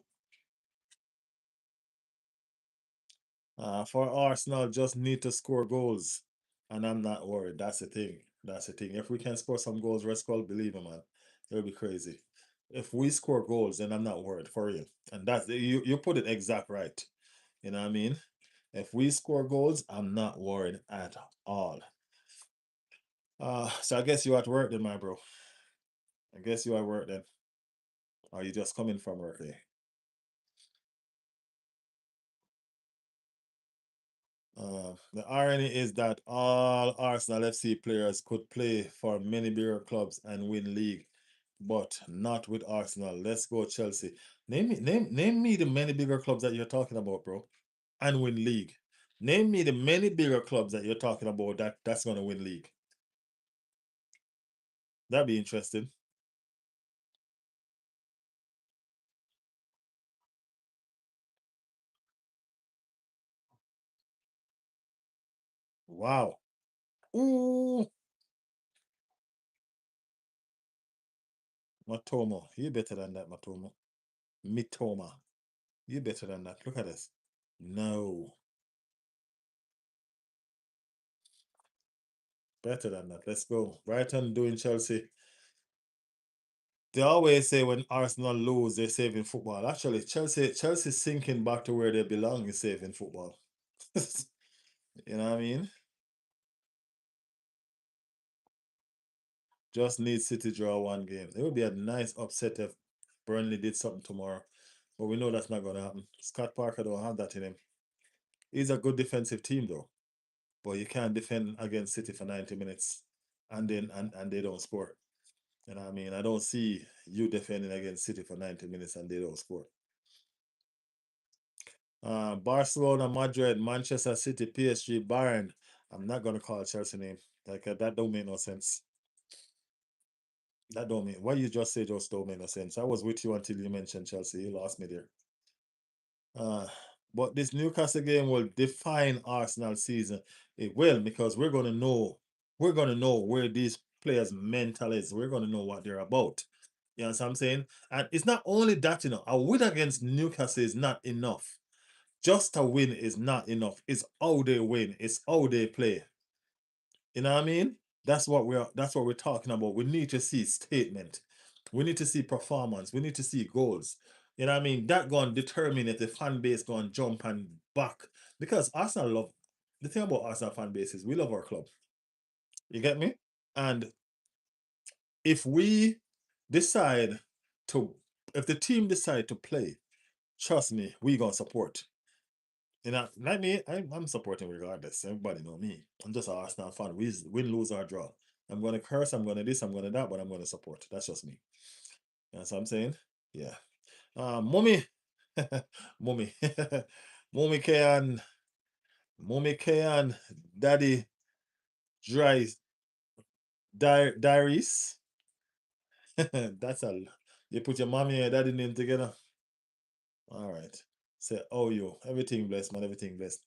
For Arsenal, just need to score goals. And I'm not worried. That's the thing. That's the thing. If we can score some goals, rest call, believe me, man. It'll be crazy. If we score goals, then I'm not worried for real. And that's you put it exact right. You know what I mean? If we score goals, I'm not worried at all. So I guess you at work then, my bro. I guess you at work then. Or you just coming from work there? The irony is that all Arsenal FC players could play for many bigger clubs and win league, but not with Arsenal. Let's go Chelsea. Name me the many bigger clubs that you're talking about, bro, and win league. Name me the many bigger clubs that you're talking about that's gonna win league. That'd be interesting. Wow. Ooh, Matomo. You better than that, Matomo. Mitoma. You better than that. Look at this. No. Better than that. Let's go. Brighton doing Chelsea. They always say when Arsenal lose, they're saving football. Actually, Chelsea sinking back to where they belong is saving football. You know what I mean? Just need City draw one game. It would be a nice upset if Burnley did something tomorrow. But we know that's not gonna happen. Scott Parker don't have that in him. He's a good defensive team though. But you can't defend against City for 90 minutes and they don't score. You know what I mean? I don't see you defending against City for 90 minutes and they don't score. Barcelona, Madrid, Manchester City, PSG, Bayern. I'm not gonna call Chelsea name. Like that don't make no sense. That don't make what you just said just don't make no sense. I was with you until you mentioned Chelsea. You lost me there. Uh, but this Newcastle game will define Arsenal season. It will because we're gonna know where these players' mental is. We're going to know what they're about. You know what I'm saying? And it's not only that, a win against Newcastle is not enough. Just a win is not enough. It's how they win. It's how they play. You know what I mean? That's what we're talking about. We need to see statement. We need to see performance. We need to see goals. You know what I mean? That going to determine if the fan base going to jump and back. Because Arsenal love the thing about Arsenal fan base is we love our club. You get me? And if we decide to if the team decide to play, trust me, we gonna support. Like me, I'm supporting regardless. Everybody know me. I'm just an Arsenal fan. We win, lose, or draw. I'm gonna curse, I'm gonna this, I'm gonna that, but I'm gonna support. That's just me. That's what I'm saying. Yeah. Mummy. Mummy. Mummy K and Mummy K and Daddy Dry Diaries. That's a you put your mommy and daddy name together. All right. Say, oh, you. Everything blessed, man. Everything blessed.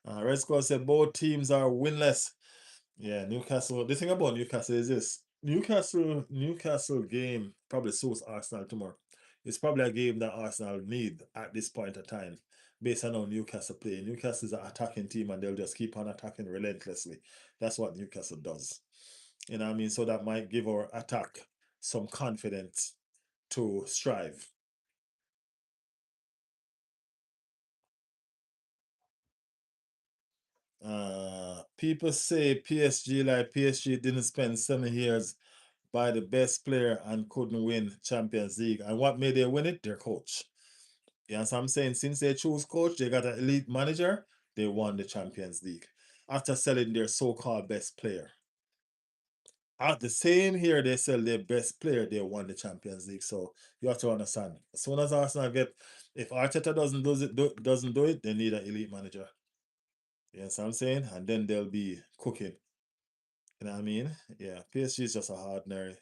Red Squad said both teams are winless. Yeah, Newcastle. The thing about Newcastle is this. Newcastle game probably suits Arsenal tomorrow. It's probably a game that Arsenal need at this point of time, based on how Newcastle play. Newcastle is an attacking team and they'll just keep on attacking relentlessly. That's what Newcastle does. You know what I mean? So that might give our attack some confidence to strive. People say PSG like PSG didn't spend 7 years by the best player and couldn't win Champions League. And what made they win it? Their coach. You know what I'm saying? Since they choose coach, they got an elite manager, they won the Champions League. After selling their so-called best player. At the same here, they sell their best player, they won the Champions League. So you have to understand. As soon as Arsenal if Arteta doesn't do it, they need an elite manager. You know what I'm saying? And then they'll be cooking. You know what I mean? Yeah, PSG is just a ordinary.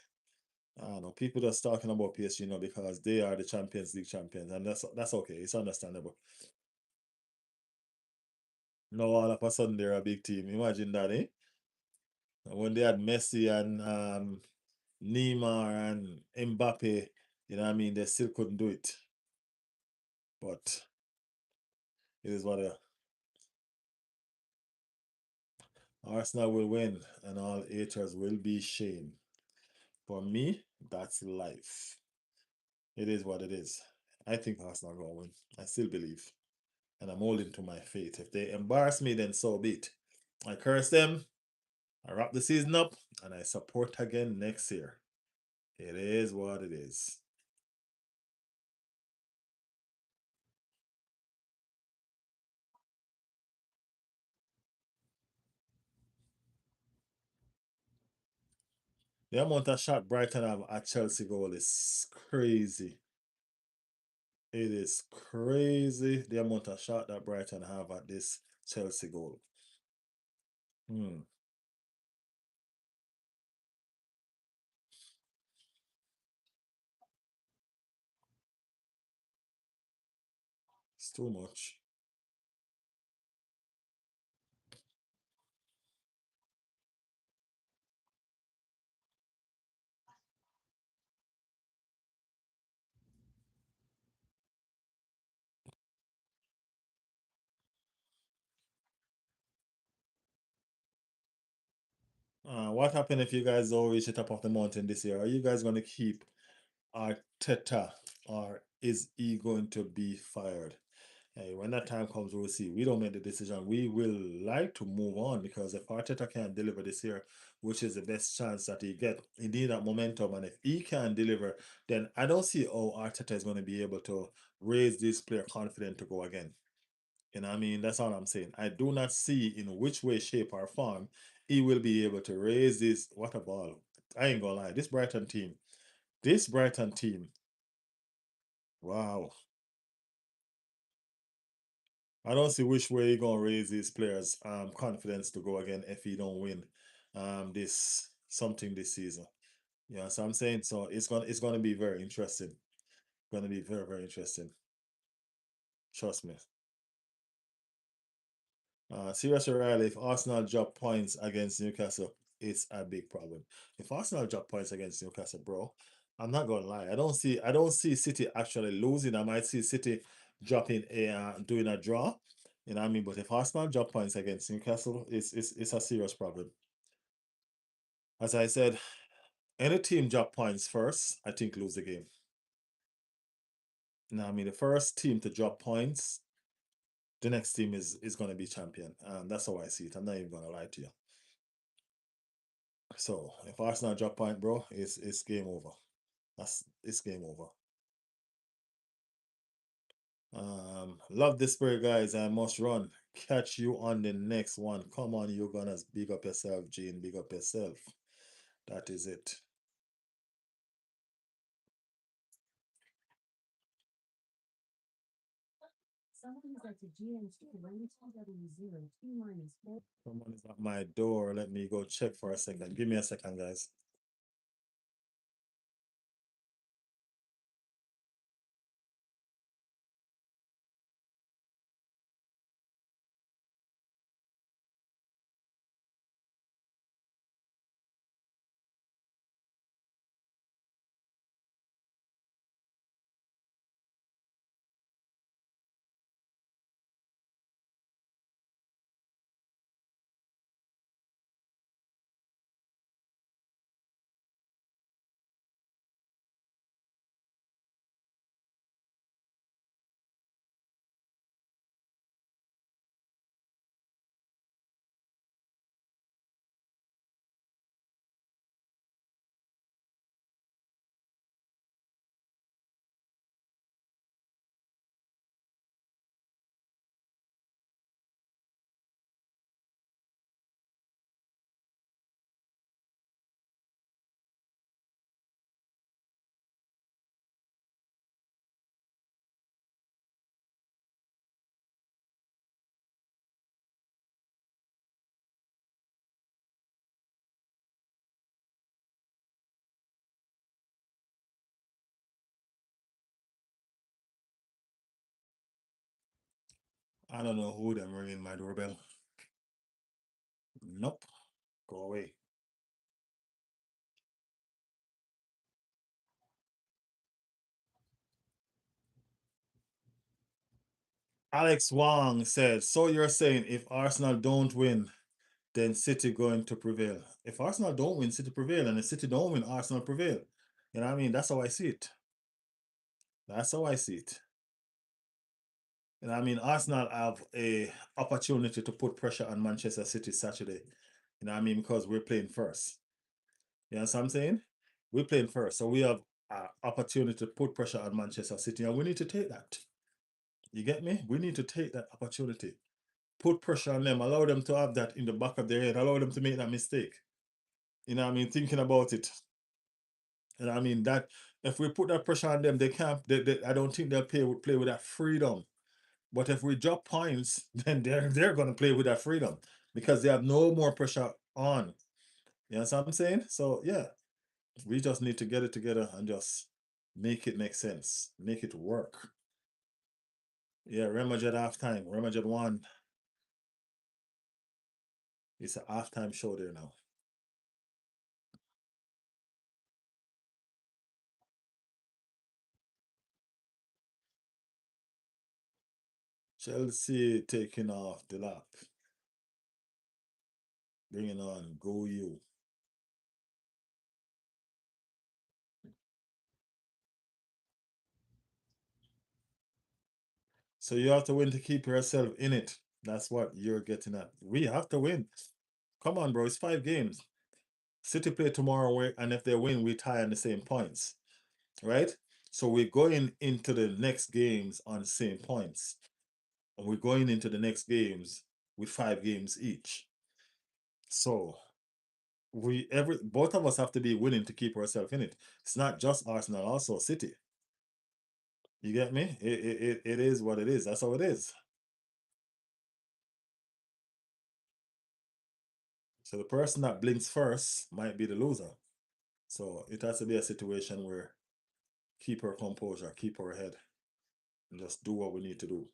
I don't know. People just talking about PSG now because they are the Champions League champions, and that's okay. It's understandable. Now all of a sudden they're a big team. Imagine that, eh? When they had Messi and Neymar and Mbappe, you know what I mean? They still couldn't do it. But it is what Arsenal will win, and all haters will be shamed. For me, that's life. It is what it is. I think Arsenal gonna win. I still believe. And I'm holding to my faith. If they embarrass me, then so be it. I curse them, I wrap the season up, and I support again next year. It is what it is. The amount of shot Brighton have at Chelsea goal is crazy. It is crazy the amount of shot that Brighton have at this Chelsea goal. Hmm. It's too much. What happened if you guys don't reach the top of the mountain this year? Are you guys going to keep Arteta or is he going to be fired? Hey, when that time comes, we'll see. We don't make the decision. We will like to move on because if Arteta can't deliver this year, which is the best chance that he need that momentum. And if he can deliver, then I don't see how Arteta is going to be able to raise this player confident to go again. You know what I mean? That's all I'm saying. I do not see in which way, shape, or form he will be able to raise this. What a ball. I ain't gonna lie. This Brighton team, wow. I don't see which way he gonna raise his players' confidence to go again if he don't win this something this season. Yeah, so I'm saying so it's gonna be very interesting. Gonna be very, very interesting. Trust me. Seriously, Riley, if Arsenal drop points against Newcastle, is a big problem. If Arsenal drop points against Newcastle, bro, I'm not gonna lie. I don't see City actually losing. I might see City dropping a doing a draw. You know what I mean? But if Arsenal drop points against Newcastle, it's a serious problem. As I said, any team drop points first, I think lose the game. Now, I mean, the first team to drop points, the next team is going to be champion. That's how I see it. I'm not even going to lie to you. So if Arsenal drop point, bro, it's game over. It's game over. Love this spirit, guys. I must run. Catch you on the next one. Come on, you gonna big up yourself, Gene. Big up yourself. That is it. Someone is at my door. Let me go check for a second. Give me a second, guys. I don't know who them ringing my doorbell. Nope. Go away. Alex Wong said, so you're saying if Arsenal don't win, then City going to prevail. If Arsenal don't win, City prevail. And if City don't win, Arsenal prevail. You know what I mean? That's how I see it. That's how I see it. You know what I mean? Arsenal have a opportunity to put pressure on Manchester City Saturday. You know what I mean? Because we're playing first. You know what I'm saying? We're playing first. So we have an opportunity to put pressure on Manchester City. And we need to take that. You get me? We need to take that opportunity. Put pressure on them. Allow them to have that in the back of their head. Allow them to make that mistake. You know what I mean? Thinking about it. And I mean that if we put that pressure on them, they can't. I don't think they'll play with that freedom. But if we drop points, then they're gonna play with that freedom because they have no more pressure on. You know what I'm saying? So yeah, we just need to get it together and just make it make sense, make it work. Yeah, Real Madrid halftime. Real Madrid won. It's a halftime show there now. Chelsea taking off the lap, bringing on Go You. So you have to win to keep yourself in it. That's what you're getting at. We have to win. Come on, bro. It's 5 games. City play tomorrow, and if they win, we tie on the same points, right? So we're going into the next games on the same points, and we're going into the next games with 5 games each. So we every both of us have to be willing to keep ourselves in it. It's not just Arsenal, also City. You get me? It is what it is. That's how it is. So the person that blinks first might be the loser. So it has to be a situation where keep our composure, keep our head, and just do what we need to do.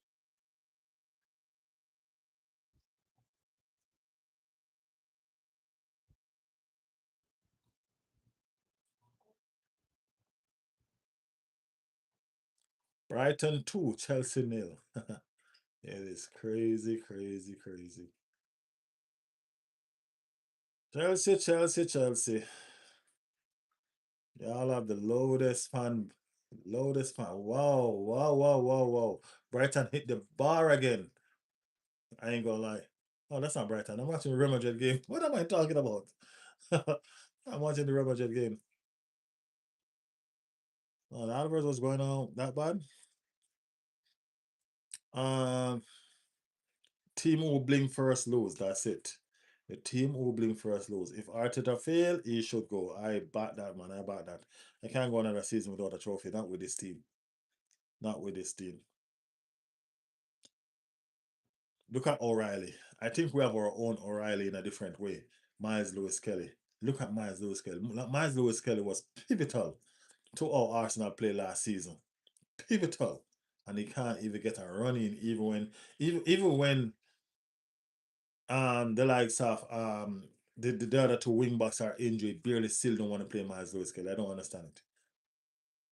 Brighton 2, Chelsea nil. It is crazy, crazy, crazy. Chelsea, Chelsea, Chelsea. Y'all have the loudest fan. Loudest fan. Wow, wow, wow, wow, wow. Brighton hit the bar again. I ain't gonna lie. Oh, that's not Brighton. I'm watching the Real Madrid game. What am I talking about? I'm watching the Real Madrid game. Oh, the Alvarez was going on that bad. Um, team who blink first lose. That's it. The team who blink first lose. If Arteta fail, he should go. I back that, man. I back that. I can't go another season without a trophy. Not with this team. Not with this team. Look at O'Reilly. I think we have our own O'Reilly in a different way. Miles Lewis Kelly. Look at Miles Lewis Kelly. Miles Lewis Kelly was pivotal to how Arsenal played last season. Pivotal. And he can't even get a run in even when the likes of the other two wing backs are injured, barely still don't want to play Miles Lewis Kelly. I don't understand it.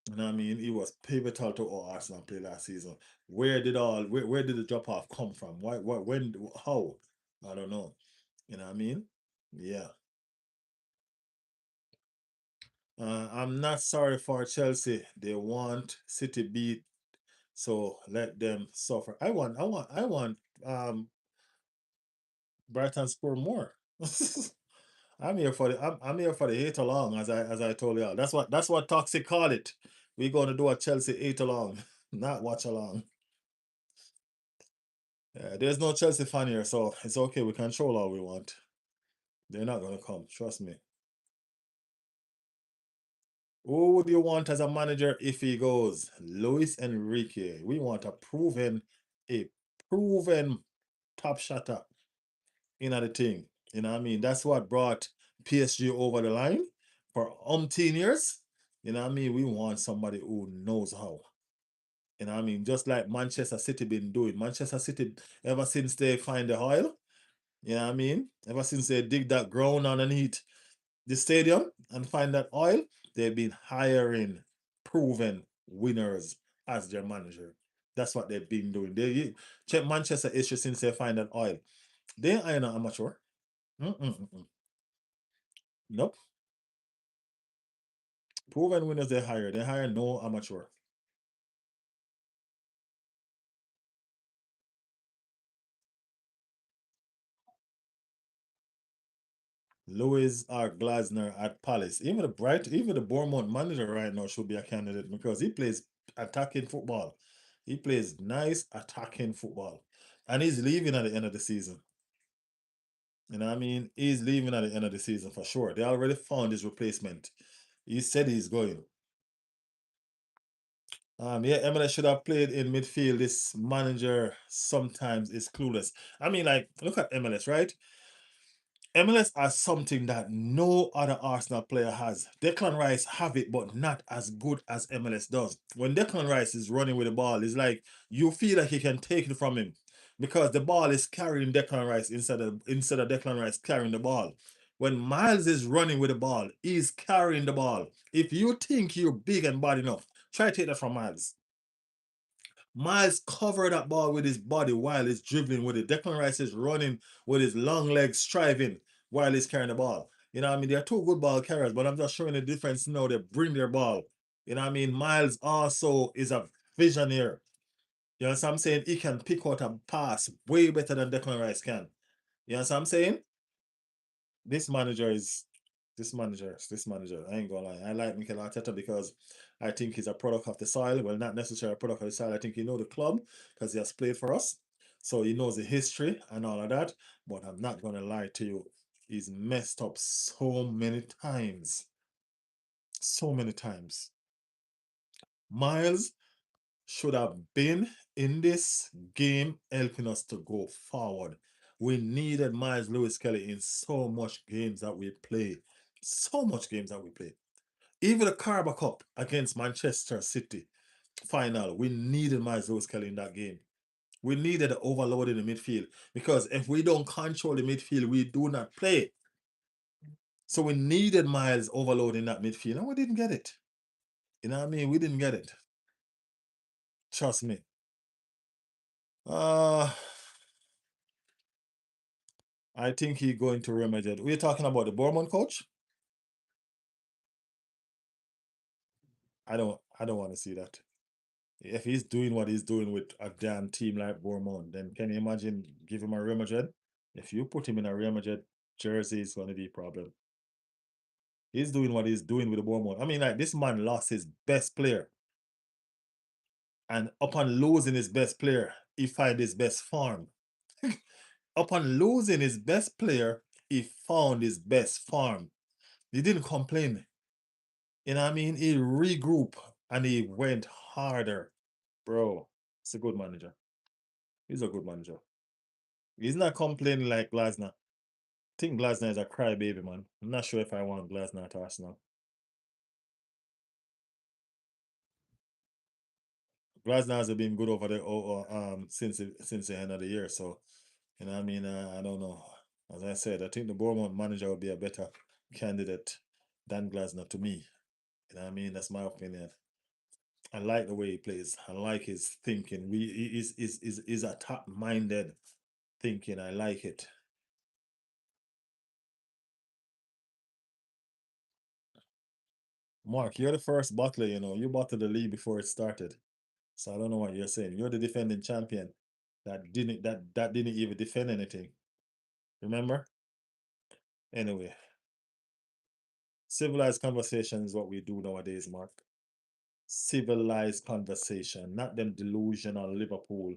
You know what I mean? He was pivotal to how Arsenal played last season. Where did the drop off come from? Why when how? I don't know. You know what I mean? Yeah. I'm not sorry for Chelsea. They want City beat, so let them suffer. I want Brighton score more. I'm here for the 8 along, as I told y'all. That's what Toxic call it. We're gonna do a Chelsea 8 along, not watch along. Yeah, there's no Chelsea fan here, so it's okay. We control all we want. They're not gonna come. Trust me. Who would you want as a manager if he goes? Luis Enrique. We want a proven top shotter in the thing. You know what I mean? That's what brought PSG over the line for umpteen years. You know what I mean? We want somebody who knows how. You know what I mean? Just like Manchester City been doing. Manchester City, ever since they find the oil, you know what I mean? Ever since they dig that ground underneath the stadium and find that oil, they've been hiring proven winners as their manager. That's what they've been doing. They check Manchester issue since they find that oil. They ain't an amateur. Mm-mm-mm. Nope. Proven winners they hire. They hire no amateur. Louis R. Glasner at Palace. Even the Bournemouth manager right now should be a candidate because he plays attacking football. He plays nice attacking football. And he's leaving at the end of the season. You know what I mean? He's leaving at the end of the season for sure. They already found his replacement. He said he's going. Yeah, MLS should have played in midfield. This manager sometimes is clueless. I mean, like, look at MLS, right? MLS has something that no other Arsenal player has. Declan Rice have it, but not as good as MLS does. When Declan Rice is running with the ball, it's like you feel like he can take it from him because the ball is carrying Declan Rice instead of Declan Rice carrying the ball. When Miles is running with the ball, he's carrying the ball. If you think you're big and bad enough, try to take that from Miles. Miles covered that ball with his body while he's dribbling with it. Declan Rice is running with his long legs, striving while he's carrying the ball. You know what I mean? They're two good ball carriers, but I'm just showing the difference now. They bring their ball. You know what I mean? Miles also is a visionaire. You know what I'm saying? He can pick out a pass way better than Declan Rice can. You know what I'm saying? This manager is this manager. I ain't gonna lie. I like Mikel Arteta because I think he's a product of the soil. Well, not necessarily a product of the soil. I think he know the club because he has played for us. So he knows the history and all of that. But I'm not gonna lie to you. He's messed up so many times. So many times. Miles should have been in this game helping us to go forward. We needed Miles Lewis Kelly in so much games that we play. So much games that we play. Even the Carabao Cup against Manchester City final, we needed Miles Lewis Kelly in that game. We needed the overload in the midfield because if we don't control the midfield, we do not play. So we needed Miles overload in that midfield, and we didn't get it. You know what I mean? We didn't get it. Trust me. Uh I think he going to Real Madrid. We're talking about the Bournemouth coach. I don't want to see that. If he's doing what he's doing with a damn team like Bournemouth, then can you imagine give him a Real Madrid? If you put him in a Real Madrid jersey, it's going to be a problem. He's doing what he's doing with the Bournemouth. I mean, like this man lost his best player, and upon losing his best player, he find his best form. Upon losing his best player, he found his best form. He didn't complain. You know what I mean? He regrouped and he went harder. Bro, it's a good manager. He's a good manager. He's not complaining like Glasner. I think Glasner is a crybaby, man. I'm not sure if I want Glasner at Arsenal. Glasner has been good over the since the end of the year. So you know what I mean? I don't know. As I said, I think the Bournemouth manager would be a better candidate than Glasner to me. You know what I mean? That's my opinion. I like the way he plays. I like his thinking. Is a top minded thinking. I like it. Mark, you're the first bottler, you know. You bottled the league before it started. So I don't know what you're saying. You're the defending champion that didn't even defend anything. Remember? Anyway, civilized conversation is what we do nowadays, Mark. Civilized conversation, not them delusional Liverpool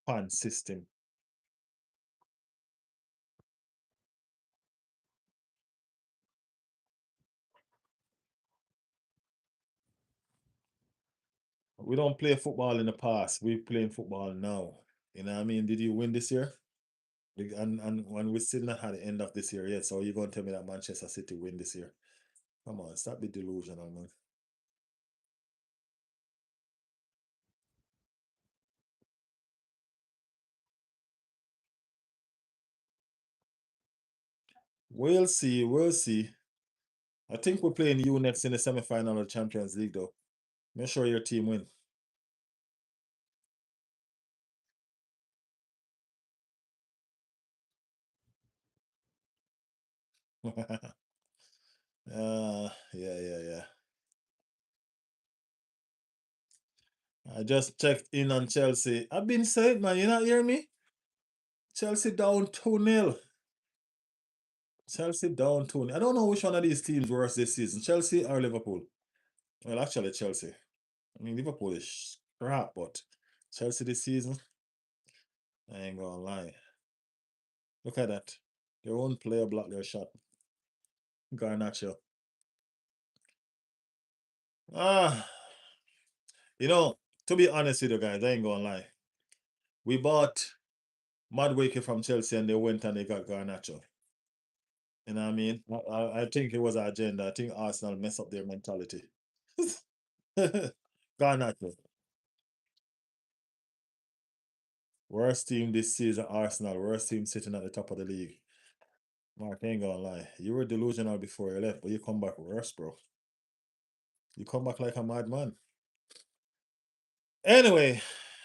fan system. We don't play football in the past. We playing football now. You know what I mean? Did you win this year? And when we still not at the end of this year yet, so you're gonna tell me that Manchester City win this year? Come on, stop the delusional, man. We'll see. We'll see. I think we're playing you next in the semi-final of Champions League, though. Make sure your team win. Yeah. I just checked in on Chelsea. I've been saying, man, you not hear me? Chelsea down 2-0. Chelsea down 2-0. I don't know which one of these teams worse this season, Chelsea or Liverpool. Well, actually, Chelsea. I mean, Liverpool is crap, but Chelsea this season, I ain't gonna lie. Look at that. Their own player blocked their shot. Garnacho. Ah, you know, to be honest with you guys, I ain't gonna lie. We bought Madueke from Chelsea and they went and they got Garnacho. You know what I mean? I think it was an agenda. I think Arsenal messed up their mentality. Garnacho. Worst team this season, Arsenal. Worst team sitting at the top of the league. Mark, I ain't gonna lie. You were delusional before you left, but you come back worse, bro. You come back like a madman. Anyway,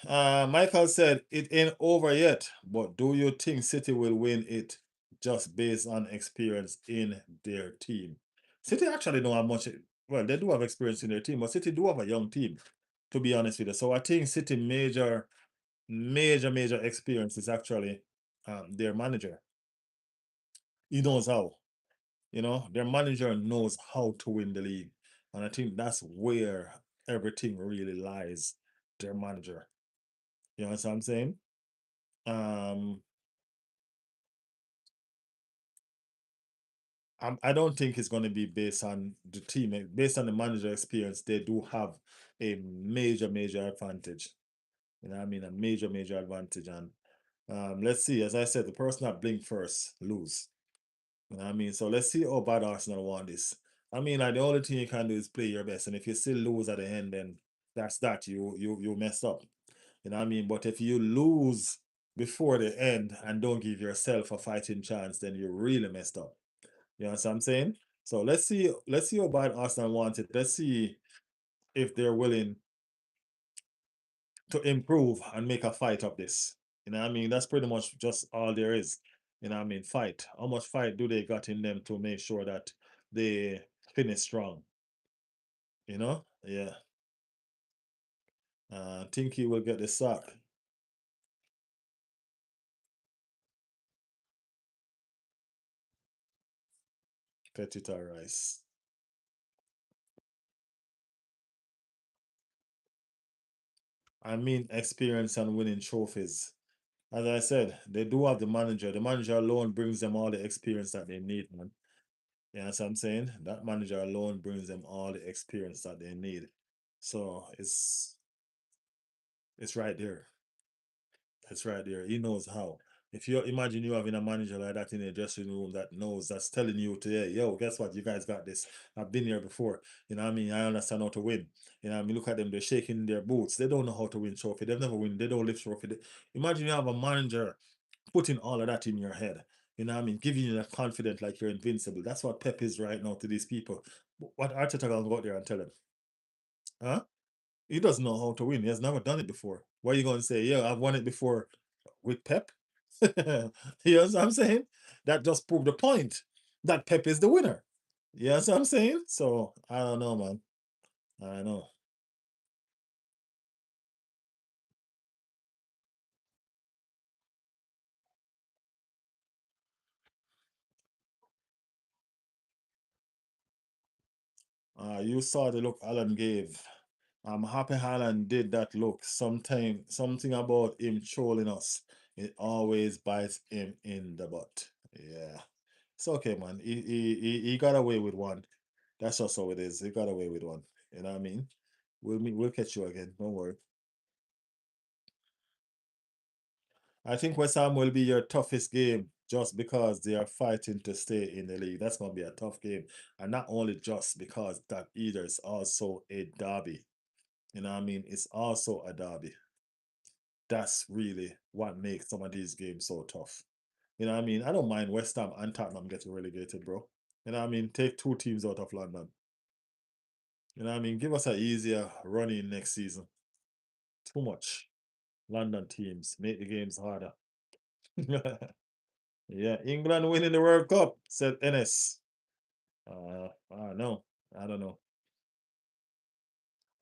Michael said it ain't over yet, but do you think City will win it just based on experience in their team? City actually don't have much. Well, they do have experience in their team, but City do have a young team, to be honest with you. So I think City major experience is actually their manager. He knows how. You know, their manager knows how to win the league. And I think that's where everything really lies. Their manager. You know what I'm saying? Um, I don't think it's going to be based on the team. Based on the manager experience, they do have a major advantage. You know what I mean? A major advantage. And let's see, as I said, the person that blink first lose. You know what I mean? So let's see how bad Arsenal want this. I mean, like the only thing you can do is play your best. And if you still lose at the end, then that's that. You mess up. You know what I mean? But if you lose before the end and don't give yourself a fighting chance, then you really messed up. You know what I'm saying? So let's see how bad Arsenal want it. Let's see if they're willing. to improve and make a fight of this. You know what I mean? That's pretty much just all there is. You know what I mean? Fight. How much fight do they got in them to make sure that they finish strong? You know? Yeah. I think he will get the sack. Petita Rice. I mean, experience and winning trophies. As I said, they do have the manager. The manager alone brings them all the experience that they need, man. You know what I'm saying? That manager alone brings them all the experience that they need. So it's right there. It's right there. He knows how. If you imagine you having a manager like that in a dressing room that knows, that's telling you today, yo, guess what? You guys got this. I've been here before. You know what I mean? I understand how to win. You know what I mean? Look at them, they're shaking their boots. They don't know how to win trophy. They've never win. They don't lift trophy. Imagine you have a manager putting all of that in your head. You know what I mean? Giving you that confidence like you're invincible. That's what Pep is right now to these people. What Arteta gonna go out there and tell them? Huh? He doesn't know how to win. He has never done it before. Why are you going to say, yeah, I've won it before with Pep? You know what I'm saying? That just proved the point that Pep is the winner. You know what I'm saying? So I don't know, man. I don't know. You saw the look Alan gave. I'm happy Alan did that look. Sometime something about him trolling us. It always bites him in the butt. Yeah. It's okay, man. He got away with one. That's just how it is. He got away with one. You know what I mean? We'll catch you again. Don't worry. I think West Ham will be your toughest game just because they are fighting to stay in the league. That's gonna be a tough game. And not only just because that either is also a derby. You know what I mean? It's also a derby. That's really what makes some of these games so tough. You know what I mean? I don't mind West Ham and Tottenham getting relegated, bro. You know what I mean? Take two teams out of London. You know what I mean? Give us an easier run in next season. Too much. London teams make the games harder. Yeah, England winning the World Cup, said Ennis. I don't know. I don't know.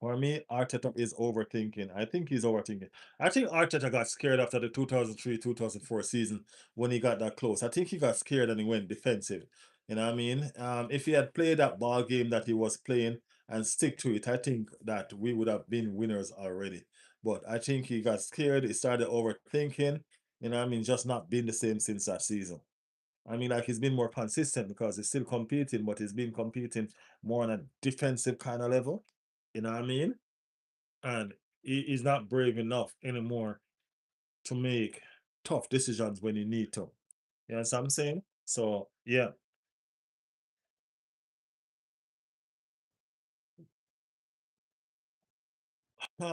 For me, Arteta is overthinking. I think he's overthinking. I think Arteta got scared after the 2003 2004 season when he got that close. I think he got scared and he went defensive. You know what I mean? If he had played that ball game that he was playing and stick to it, I think that we would have been winners already. But I think he got scared. He started overthinking. You know what I mean? Just not been the same since that season. I mean, like he's been more consistent because he's still competing, but he's been competing more on a defensive kind of level. You know what I mean? And he's not brave enough anymore to make tough decisions when you need to. You know what I'm saying? So yeah,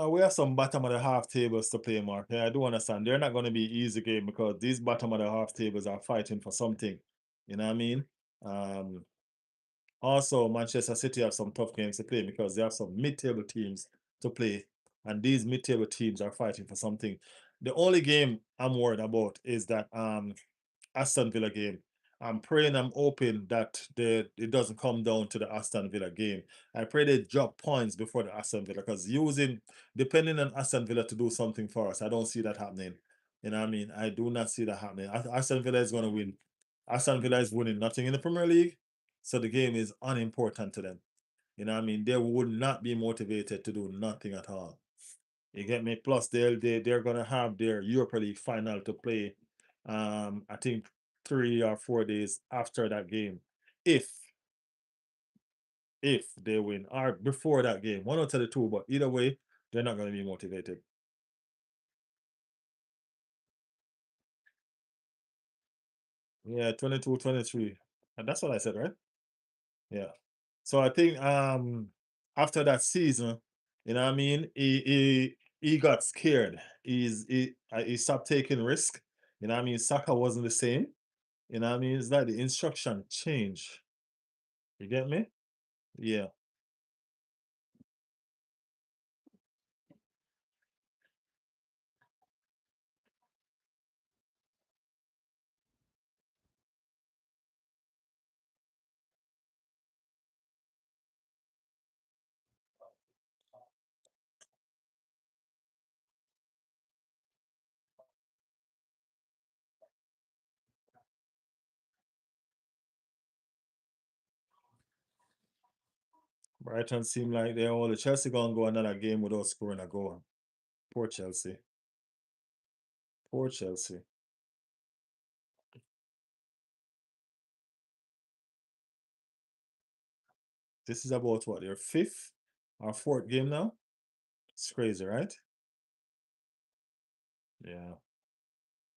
we have some bottom of the half tables to play, Mark. Yeah, I do understand. They're not going to be easy game because these bottom of the half tables are fighting for something. You know what I mean? Um, Also, Manchester City have some tough games to play because they have some mid-table teams to play, and these mid-table teams are fighting for something. The only game I'm worried about is that Aston Villa game. I'm praying, I'm hoping that it doesn't come down to the Aston Villa game. I pray they drop points before the Aston Villa because depending on Aston Villa to do something for us, I don't see that happening. You know what I mean? I do not see that happening. Aston Villa is going to win. Aston Villa is winning nothing in the Premier League, so the game is unimportant to them. You know what I mean? They would not be motivated to do nothing at all. You get me? Plus, they're gonna have their Europa League final to play. I think 3 or 4 days after that game, if if they win, or before that game, one out of the two. But either way, they're not gonna be motivated. Yeah, 22, 23, and that's what I said, right? Yeah. So I think after that season, you know what I mean, he got scared. He stopped taking risk. You know what I mean? Soccer wasn't the same. You know what I mean? It's like the instruction change. You get me? Yeah. Brighton seem like they're all the Chelsea gonna go another game without scoring a goal. Poor Chelsea. Poor Chelsea. This is about what, their fifth or fourth game now? It's crazy, right? Yeah.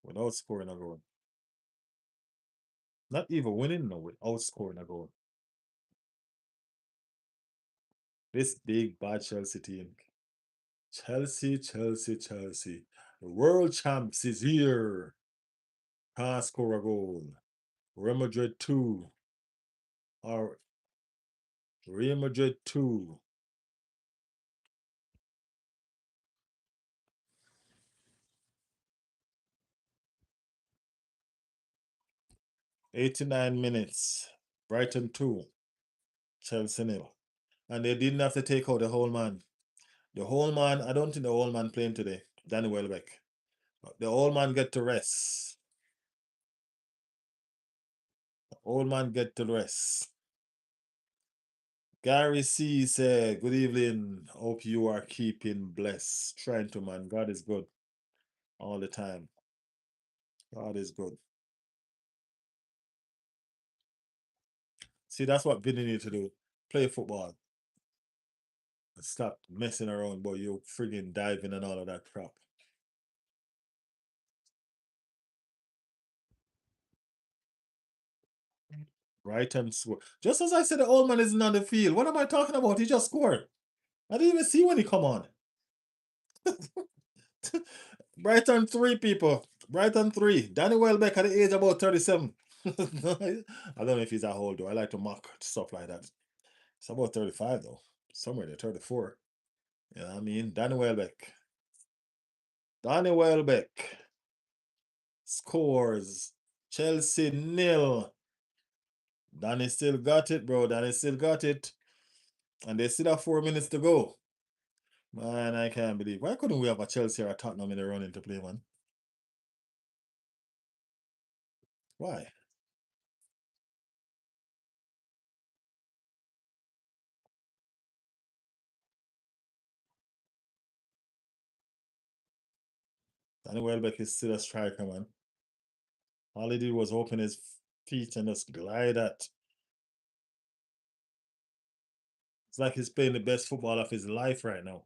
Without scoring a goal. Not even winning, no, without scoring a goal. This big bad Chelsea team. Chelsea, Chelsea, Chelsea. The world champs is here. Can't score a goal. Real Madrid 2. Or Real Madrid 2. 89 minutes. Brighton 2. Chelsea nil. And they didn't have to take out the whole man. The whole man, I don't think the whole man playing today. Danny Welbeck. The old man get to rest. The old man get to rest. Gary C said, good evening. Hope you are keeping blessed. Trying to, man. God is good all the time. God is good. See, that's what Vinny need to do. Play football. Stop messing around, boy. You friggin' diving and all of that crap. Brighton score. Just as I said, the old man isn't on the field. What am I talking about? He just scored. I didn't even see when he come on. Brighton 3 people. Brighton 3. Danny Welbeck at the age of about 37. I don't know if he's that old though. I like to mock stuff like that. It's about 35 though. Somewhere there, 34. You know what I mean? Danny Welbeck. Danny Welbeck scores. Chelsea nil. Danny still got it, bro. Danny still got it. And they still have 4 minutes to go. Man, I can't believe. Why couldn't we have a Chelsea or a Tottenham in the running to play, man? Why? Danny Welbeck is still a striker, man. All he did was open his feet and just glide at. It's like he's playing the best football of his life right now.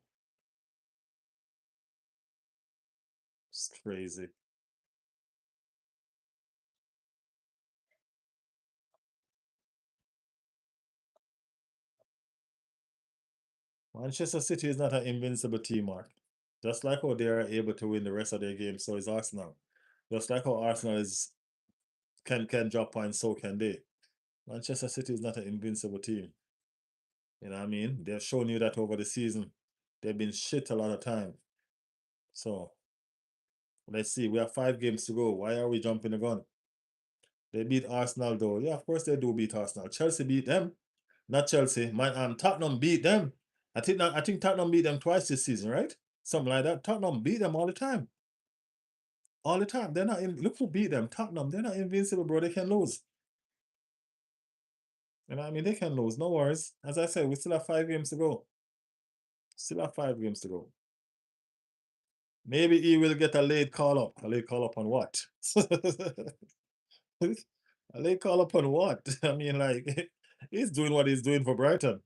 It's crazy. Manchester City is not an invincible team, Mark. Just like how they are able to win the rest of their games, so is Arsenal. Just like how Arsenal is can drop points, so can they. Manchester City is not an invincible team. You know what I mean? They've shown you that over the season. They've been shit a lot of time. So let's see. We have 5 games to go. Why are we jumping the gun? They beat Arsenal though. Yeah, of course they do beat Arsenal. Chelsea beat them. Not Chelsea. Tottenham beat them. I think Tottenham beat them twice this season, right? Something like that. Tottenham beat them all the time. All the time. They're not in. Look who beat them. Tottenham. They're not invincible, bro. They can lose. You know what I mean? They can lose. No worries. As I said, we still have 5 games to go. Still have 5 games to go. Maybe he will get a late call up. A late call up on what? A late call up on what? I mean, like, he's doing what he's doing for Brighton.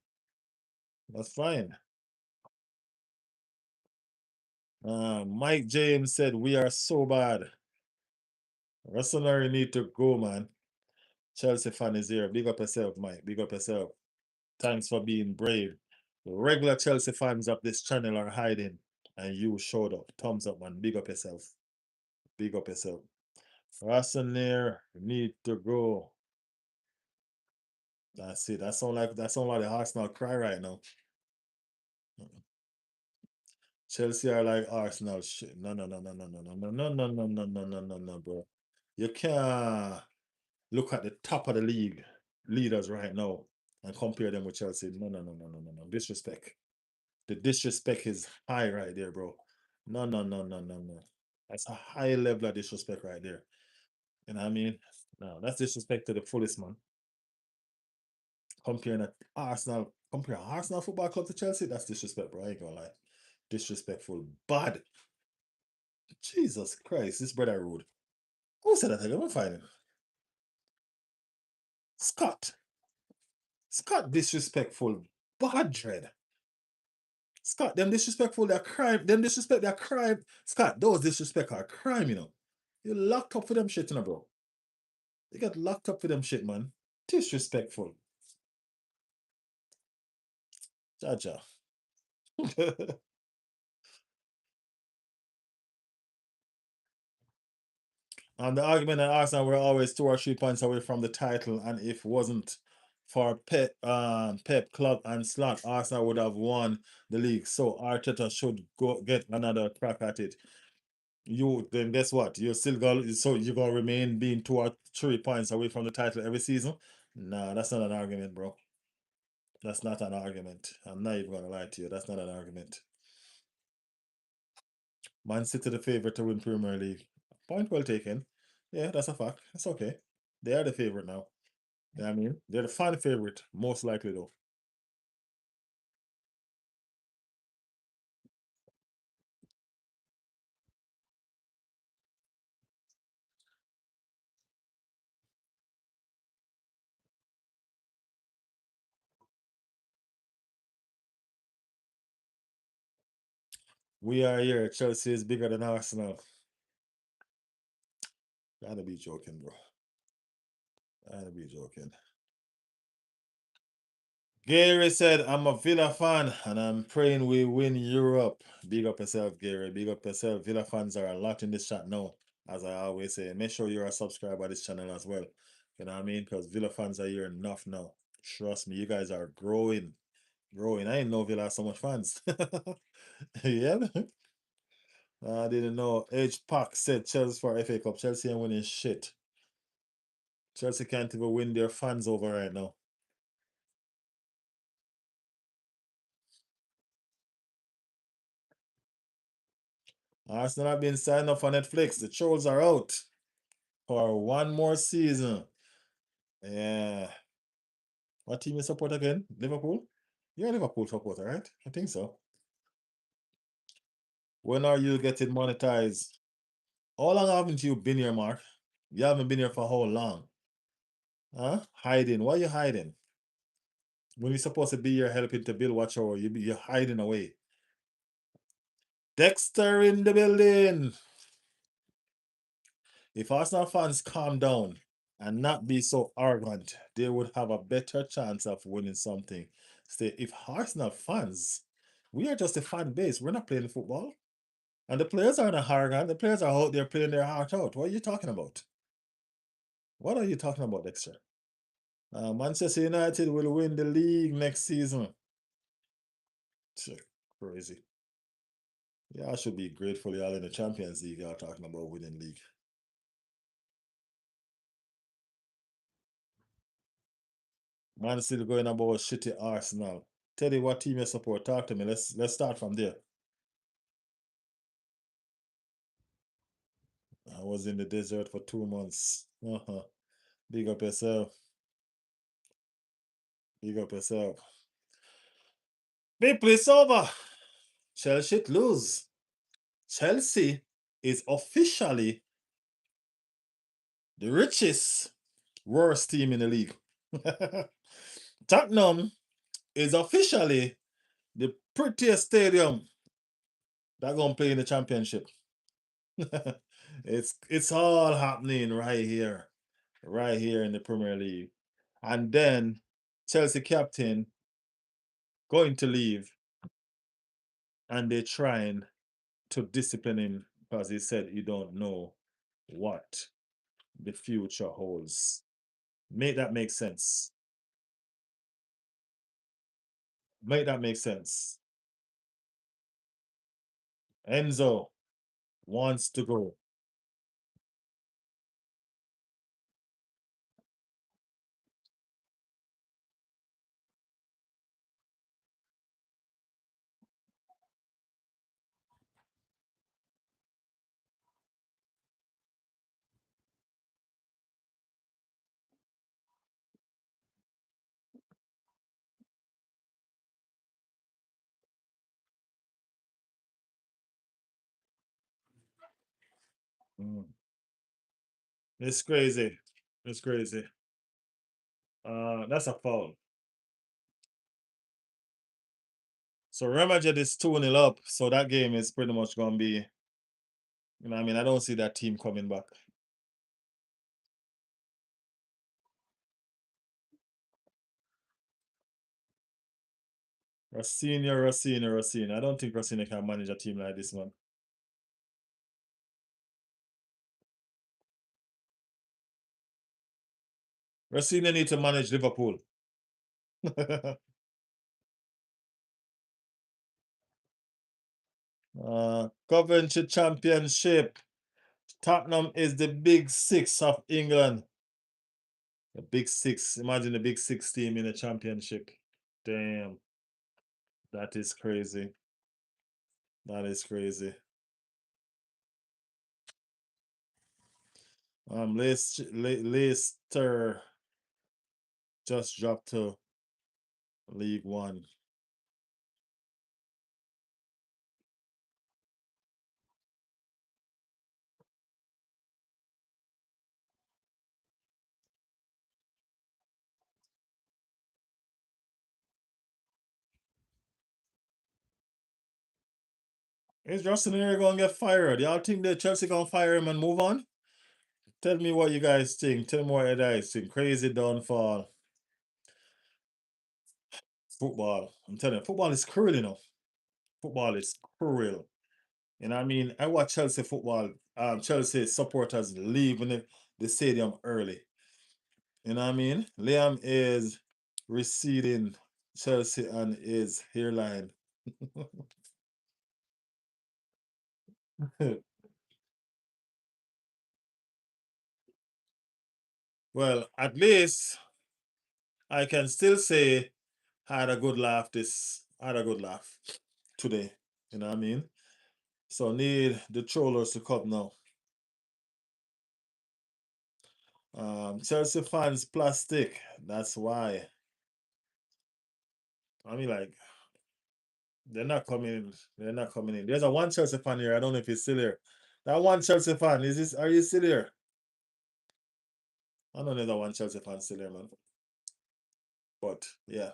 That's fine. Mike James said, we are so bad. Russell need to go, man. Chelsea fan is here. Big up yourself, Mike. Big up yourself. Thanks for being brave. The regular Chelsea fans of this channel are hiding, and you showed up. Thumbs up, man. Big up yourself. Big up yourself. Russell need to go. That's it. That sound like the Arsenal cry right now. Chelsea are like Arsenal shit. No, no, no, no, no, no, no, no, no, no, no, no, no, no, no, no, bro. You can't look at the top of the league leaders right now and compare them with Chelsea. No, no, no, no, no, no, no. Disrespect. The disrespect is high right there, bro. No, no, no, no, no, no. That's a high level of disrespect right there. You know what I mean? No, that's disrespect to the fullest, man. Comparing Arsenal Compare Arsenal Football Club to Chelsea? That's disrespect, bro. I ain't gonna lie. Disrespectful. Bad. Jesus Christ, this brother rude. Who said that? I'm finding Scott. Scott disrespectful. Bad dread. Scott, them disrespectful, they're crime. Them disrespect, they're crime. Scott, those disrespect are crime, you know. You're locked up for them shit, you know, bro. You get locked up for them shit, man. Disrespectful. Jaja. And the argument that Arsenal were always 2 or 3 points away from the title, and if it wasn't for Pep, Club, and Slot, Arsenal would have won the league. So Arteta should go get another crack at it. You then guess what? You're still going so you're gonna remain being 2 or 3 points away from the title every season? Nah, that's not an argument, bro. That's not an argument. I'm not even gonna lie to you. That's not an argument. Man City the favorite to win Premier League. Point well taken. Yeah, that's a fact. It's okay. They are the favorite now. You know what I mean? They're the fan favorite, most likely though. We are here. Chelsea is bigger than Arsenal. Gotta be joking, bro. Gotta be joking. Gary said, I'm a Villa fan and I'm praying we win Europe. Big up yourself, Gary. Big up yourself. Villa fans are a lot in this chat now. As I always say, make sure you're a subscriber to this channel as well. You know what I mean? Because Villa fans are here enough now. Trust me, you guys are growing. Growing. I didn't know Villa has so much fans. Yeah. I didn't know. H Pack said Chelsea for FA Cup. Chelsea ain't winning shit. Chelsea can't even win their fans over right now. Arsenal have been signed up for Netflix. The trolls are out for one more season. Yeah. What team you support again? Liverpool? You're a Liverpool supporter, right? I think so. When are you getting monetized? How long haven't you been here, Mark? You haven't been here for how long? Huh? Hiding. Why are you hiding? When you're supposed to be here helping to build Watchalong, you're hiding away. Dexter in the building. If Arsenal fans calm down and not be so arrogant, they would have a better chance of winning something. Say, if Arsenal fans, we are just a fan base, we're not playing football. And the players are not arrogant, the players are out there playing their heart out. What are you talking about? What are you talking about, Dexter? Manchester United will win the league next season. Crazy. Yeah, I should be grateful y'all in the Champions League. Y'all talking about winning league. Man still going about shitty Arsenal. Teddy, what team you support? Talk to me. Let's start from there. I was in the desert for 2 months. Big up yourself. Big up yourself. People, it's over. Chelsea lose. Chelsea is officially the richest, worst team in the league. Tottenham is officially the prettiest stadium that gonna play in the championship. It's all happening right here in the Premier League. And then Chelsea captain going to leave and they're trying to discipline him because he said he don't know what the future holds. Make that make sense. Make that make sense. Enzo wants to go. Mm. It's crazy. It's crazy. That's a foul. So Remagen is 2-0 up. So that game is pretty much gonna be, you know what I mean? I don't see that team coming back. Racine. I don't think Racine can manage a team like this, man. Racine need to manage Liverpool. Coventry Championship. Tottenham is the big six of England. The big six. Imagine the big six team in the championship. Damn. That is crazy. That is crazy. Leicester just dropped to League One. Is Justin here gonna get fired? Y'all think that Chelsea gonna fire him and move on? Tell me what you guys think. Tell me what you guys think. Crazy downfall. Football. I'm telling you, football is cruel, you know. Football is cruel. And I mean, I watch Chelsea football, Chelsea supporters leaving the stadium early. You know what I mean? Liam is receding Chelsea and his hairline. Well, at least I can still say I had a good laugh I had a good laugh today. You know what I mean? So need the trollers to come now. Chelsea fans plastic. That's why. I mean, like, they're not coming in. They're not coming in. There's a one Chelsea fan here. I don't know if he's still here. That one Chelsea fan, are you still here? I don't know there's a one Chelsea fan still here, man. But yeah.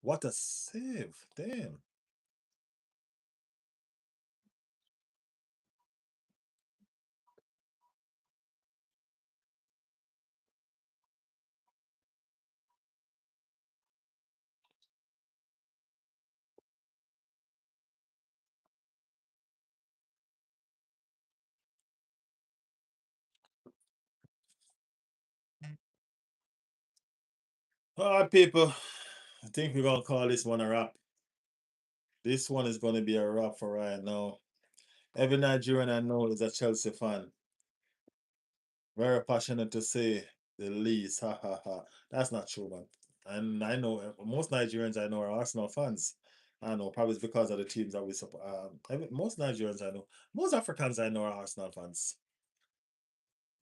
What a save. Damn. All right, people. I think we're gonna call this one a wrap. This one is gonna be a wrap for right now. Every Nigerian I know is a Chelsea fan. Very passionate to say the least. Ha ha ha. That's not true, man. And I know most Nigerians I know are Arsenal fans. I know, probably it's because of the teams that we support. Most Nigerians I know, most Africans I know are Arsenal fans.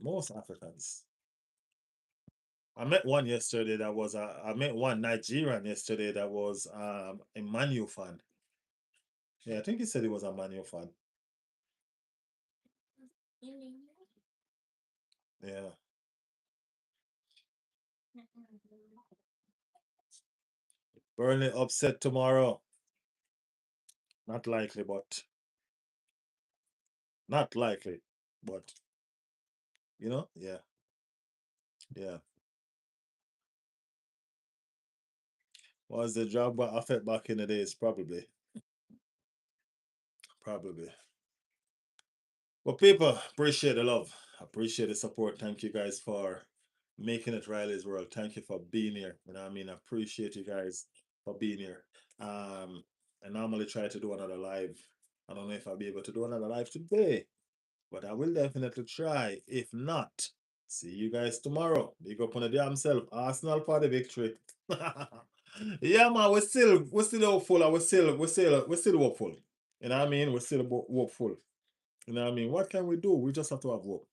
Most Africans. I met one yesterday that was I met one Nigerian yesterday that was a Manu fan. Yeah, I think he said he was a Manu fan. Yeah. Burnley upset tomorrow. Not likely, but not likely. But yeah, yeah. Was the job affect back in the days? Probably. Probably. But people, appreciate the love. Appreciate the support. Thank you guys for making it Riley's World. Thank you for being here. You know what I mean? I appreciate you guys for being here. I normally try to do another live. I don't know if I'll be able to do another live today, but I will definitely try. If not, see you guys tomorrow. Big up on the damn self. Arsenal for the victory. Yeah, man, we're still hopeful. And we're still hopeful. You know what I mean? We're still hopeful. You know what I mean? What can we do? We just have to have hope.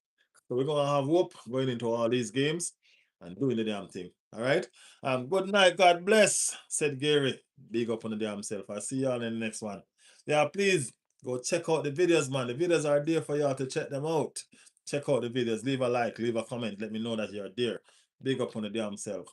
So we're gonna have hope going into all these games and doing the damn thing. All right. Good night. God bless, said Gary. Big up on the damn self. I'll see y'all in the next one. Yeah, please go check out the videos, man. The videos are there for y'all to check them out. Check out the videos. Leave a like, leave a comment. Let me know that you're there. Big up on the damn self.